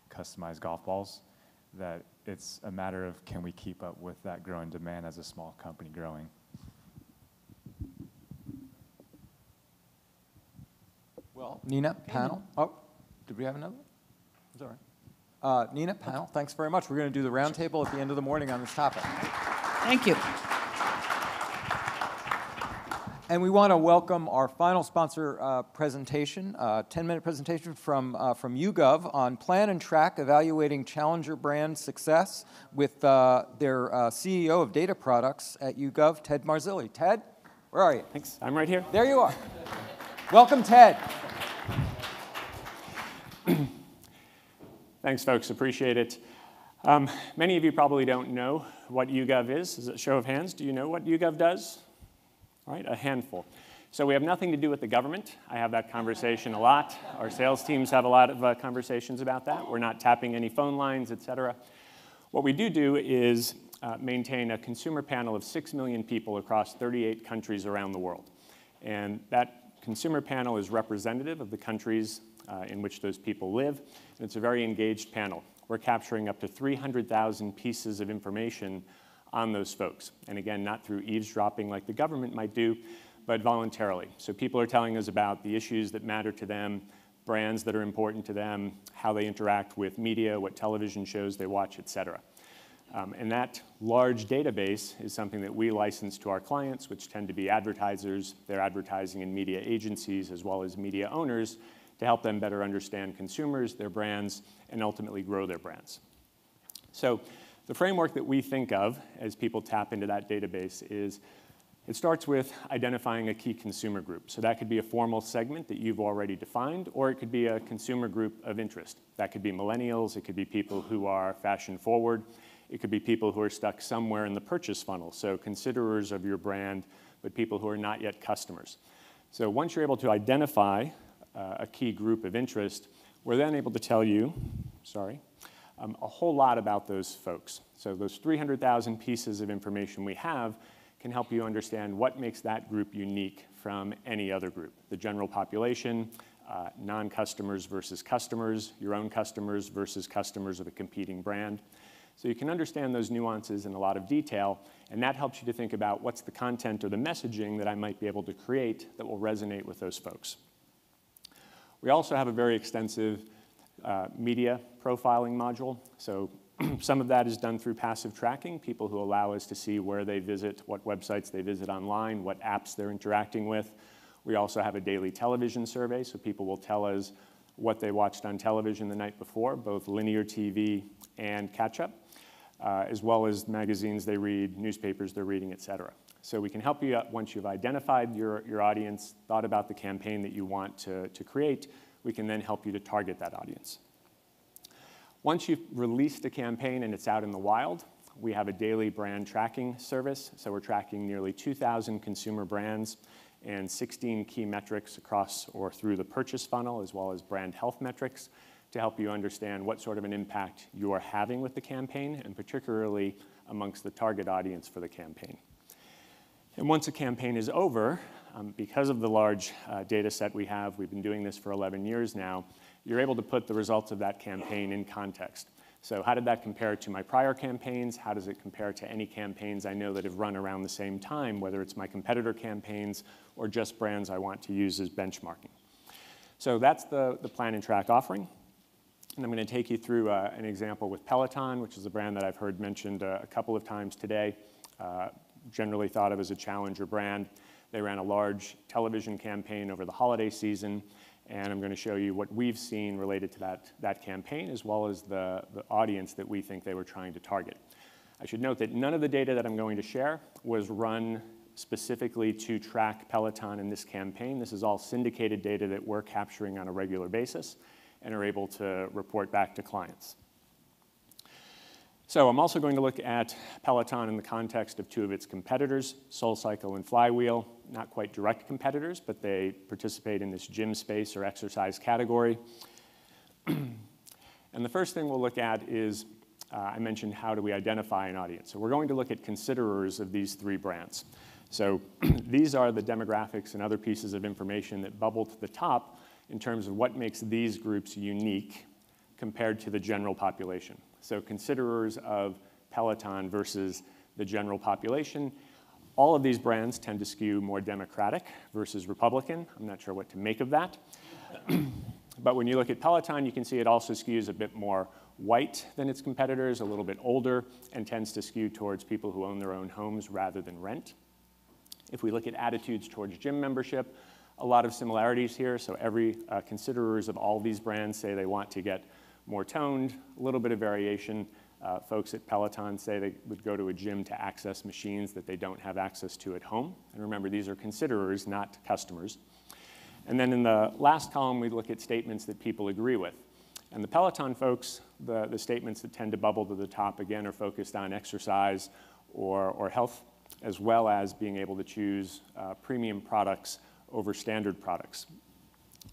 customized golf balls that it's a matter of can we keep up with that growing demand as a small company growing. Well, Nina, panel. Oh, did we have another? It's all right. Nina, panel, thanks very much. We're going to do the roundtable at the end of the morning on this topic. Thank you. And we want to welcome our final sponsor presentation, 10-minute presentation from YouGov on Plan and Track Evaluating Challenger Brand Success with their CEO of Data Products at YouGov, Ted Marzilli. Ted, where are you? Thanks. I'm right here. There you are. Welcome, Ted. Thanks, folks. Appreciate it. Many of you probably don't know what YouGov is. As a show of hands, do you know what YouGov does? All right, a handful. So we have nothing to do with the government. I have that conversation a lot. Our sales teams have a lot of conversations about that. We're not tapping any phone lines, et cetera. What we do is maintain a consumer panel of 6 million people across 38 countries around the world. And that consumer panel is representative of the countries in which those people live, and it's a very engaged panel. We're capturing up to 300,000 pieces of information on those folks. And again, not through eavesdropping like the government might do, but voluntarily. So people are telling us about the issues that matter to them, brands that are important to them, how they interact with media, what television shows they watch, et cetera. And that large database is something that we license to our clients, which tend to be advertisers. They're advertising in media agencies as well as media owners, to help them better understand consumers, their brands, and ultimately grow their brands. So the framework that we think of as people tap into that database is, it starts with identifying a key consumer group. So that could be a formal segment that you've already defined, or it could be a consumer group of interest. That could be millennials, it could be people who are fashion forward, it could be people who are stuck somewhere in the purchase funnel, so considerers of your brand, but people who are not yet customers. So once you're able to identify a key group of interest, we're then able to tell you, a whole lot about those folks. So those 300,000 pieces of information we have can help you understand what makes that group unique from any other group. The general population, non-customers versus customers, your own customers versus customers of a competing brand. So you can understand those nuances in a lot of detail, and that helps you to think about what's the content or the messaging that I might be able to create that will resonate with those folks. We also have a very extensive media profiling module. So some of that is done through passive tracking, people who allow us to see where they visit, what websites they visit online, what apps they're interacting with. We also have a daily television survey, so people will tell us what they watched on television the night before, both linear TV and catch-up, as well as magazines they read, newspapers they're reading, et cetera. So we can help you once you've identified your audience, thought about the campaign that you want to create, we can then help you to target that audience. Once you've released a campaign and it's out in the wild, we have a daily brand tracking service. So we're tracking nearly 2,000 consumer brands and 16 key metrics across or through the purchase funnel, as well as brand health metrics, to help you understand what sort of an impact you are having with the campaign, and particularly amongst the target audience for the campaign. And once a campaign is over, because of the large data set we have, we've been doing this for 11 years now, you're able to put the results of that campaign in context. So how did that compare to my prior campaigns? How does it compare to any campaigns I know that have run around the same time, whether it's my competitor campaigns or just brands I want to use as benchmarking? So that's the plan and track offering. And I'm going to take you through an example with Peloton, which is a brand that I've heard mentioned a couple of times today, generally thought of as a challenger brand. They ran a large television campaign over the holiday season, and I'm going to show you what we've seen related to that campaign, as well as the audience that we think they were trying to target. I should note that none of the data that I'm going to share was run specifically to track Peloton in this campaign. This is all syndicated data that we're capturing on a regular basis and are able to report back to clients. So I'm also going to look at Peloton in the context of two of its competitors, SoulCycle and Flywheel. Not quite direct competitors, but they participate in this gym space or exercise category. And the first thing we'll look at is, I mentioned how do we identify an audience. So we're going to look at considerers of these three brands. So these are the demographics and other pieces of information that bubble to the top in terms of what makes these groups unique compared to the general population. So considerers of Peloton versus the general population. All of these brands tend to skew more Democratic versus Republican. I'm not sure what to make of that. But when you look at Peloton, you can see it also skews a bit more white than its competitors, a little bit older, and tends to skew towards people who own their own homes rather than rent. If we look at attitudes towards gym membership, a lot of similarities here. So every considerers of all these brands say they want to get more toned, a little bit of variation. Folks at Peloton say they would go to a gym to access machines that they don't have access to at home. And remember, these are considerers, not customers. And then in the last column, we look at statements that people agree with. And the Peloton folks, the statements that tend to bubble to the top, again, are focused on exercise or health, as well as being able to choose premium products over standard products.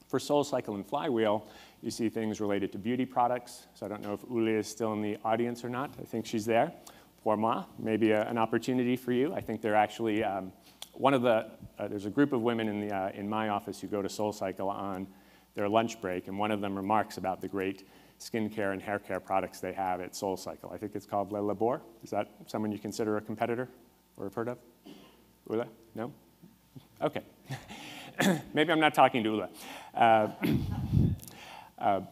For SoulCycle and Flywheel, you see things related to beauty products. So I don't know if Ule is still in the audience or not. I think she's there. Pour moi, maybe an opportunity for you. I think they're actually there's a group of women in my office who go to SoulCycle on their lunch break, and one of them remarks about the great skincare and hair care products they have at SoulCycle. I think it's called Le Labor. Is that someone you consider a competitor or have heard of? Ule? No? Okay. Maybe I'm not talking to Ule.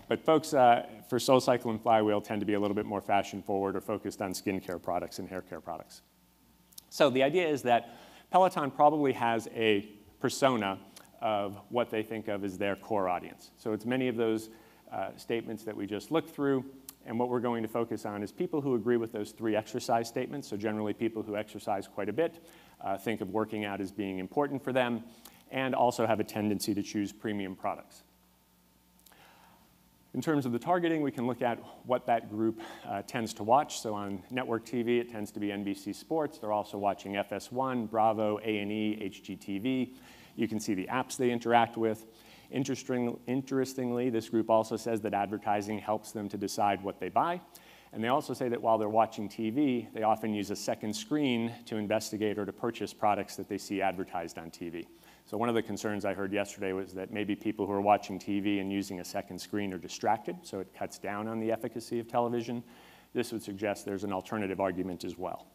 But folks for SoulCycle and Flywheel tend to be a little bit more fashion forward or focused on skincare products and hair care products. So the idea is that Peloton probably has a persona of what they think of as their core audience. So it's many of those statements that we just looked through, and what we're going to focus on is people who agree with those three exercise statements. So generally people who exercise quite a bit, think of working out as being important for them, and also have a tendency to choose premium products. In terms of the targeting, we can look at what that group tends to watch. So on network TV, it tends to be NBC Sports. They're also watching FS1, Bravo, A&E, HGTV. You can see the apps they interact with. Interestingly, this group also says that advertising helps them to decide what they buy. And they also say that while they're watching TV, they often use a second screen to investigate or to purchase products that they see advertised on TV. So one of the concerns I heard yesterday was that maybe people who are watching TV and using a second screen are distracted, so it cuts down on the efficacy of television. This would suggest there's an alternative argument as well.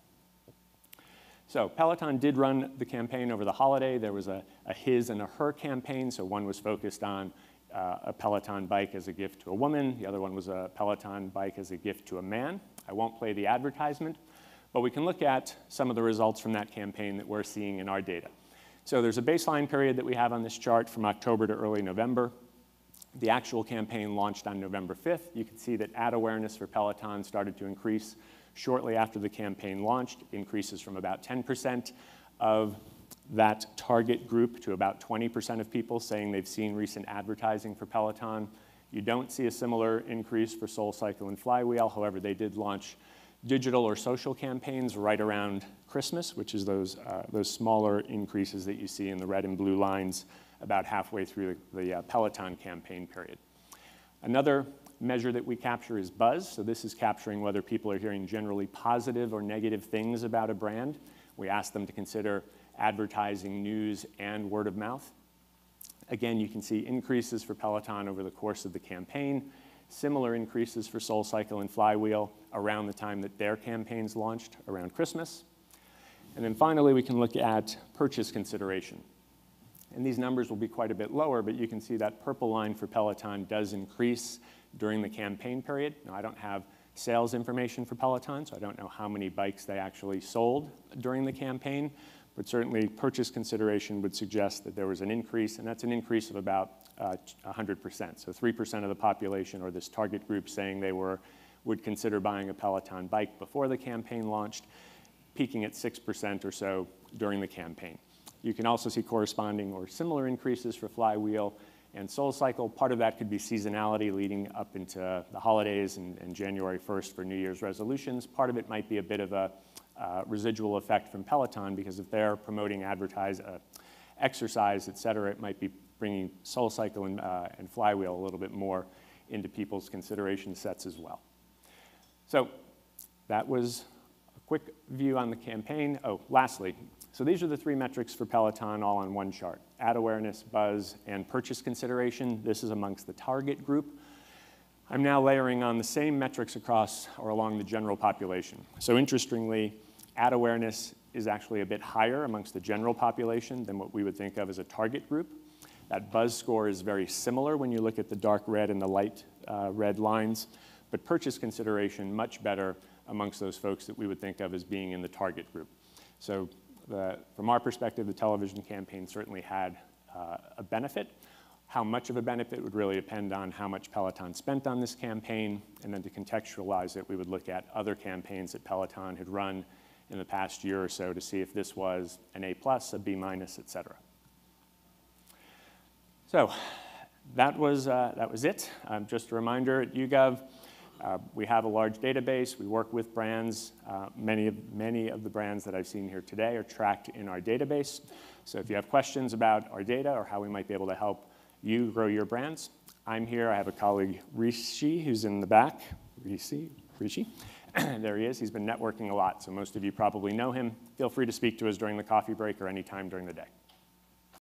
So Peloton did run the campaign over the holiday. There was a his and a her campaign. So one was focused on a Peloton bike as a gift to a woman. The other one was a Peloton bike as a gift to a man. I won't play the advertisement, but we can look at some of the results from that campaign that we're seeing in our data. So there's a baseline period that we have on this chart from October to early November. The actual campaign launched on November 5th. You can see that ad awareness for Peloton started to increase shortly after the campaign launched, increases from about 10% of that target group to about 20% of people saying they've seen recent advertising for Peloton. You don't see a similar increase for SoulCycle and Flywheel. However, they did launch digital or social campaigns right around Christmas, which is those smaller increases that you see in the red and blue lines about halfway through the Peloton campaign period. Another measure that we capture is buzz. So this is capturing whether people are hearing generally positive or negative things about a brand. We ask them to consider advertising, news, and word of mouth. Again, you can see increases for Peloton over the course of the campaign, similar increases for SoulCycle and Flywheel around the time that their campaigns launched, around Christmas. And then finally, we can look at purchase consideration. And these numbers will be quite a bit lower, but you can see that purple line for Peloton does increase during the campaign period. Now, I don't have sales information for Peloton, so I don't know how many bikes they actually sold during the campaign, but certainly purchase consideration would suggest that there was an increase, and that's an increase of about 100%. So 3% of the population, or this target group, saying they would consider buying a Peloton bike before the campaign launched, peaking at 6% or so during the campaign. You can also see corresponding or similar increases for Flywheel and SoulCycle. Part of that could be seasonality leading up into the holidays and January 1st for New Year's resolutions. Part of it might be a bit of a residual effect from Peloton, because if they're promoting exercise, et cetera, it might be bringing SoulCycle and Flywheel a little bit more into people's consideration sets as well. So that was a quick view on the campaign. Oh, lastly, so these are the three metrics for Peloton all on one chart: ad awareness, buzz, and purchase consideration. This is amongst the target group. I'm now layering on the same metrics across or along the general population. So interestingly, ad awareness is actually a bit higher amongst the general population than what we would think of as a target group. That buzz score is very similar when you look at the dark red and the light red lines, but purchase consideration much better amongst those folks that we would think of as being in the target group. So from our perspective, the television campaign certainly had a benefit. How much of a benefit would really depend on how much Peloton spent on this campaign, and then to contextualize it, we would look at other campaigns that Peloton had run in the past year or so to see if this was an A+, a B-, et cetera. So that was it. Just a reminder, at YouGov, we have a large database. We work with brands. Many of the brands that I've seen here today are tracked in our database. So if you have questions about our data or how we might be able to help you grow your brands, I'm here. I have a colleague, Rishi, who's in the back. Rishi. There he is. He's been networking a lot, so most of you probably know him. Feel free to speak to us during the coffee break or any time during the day.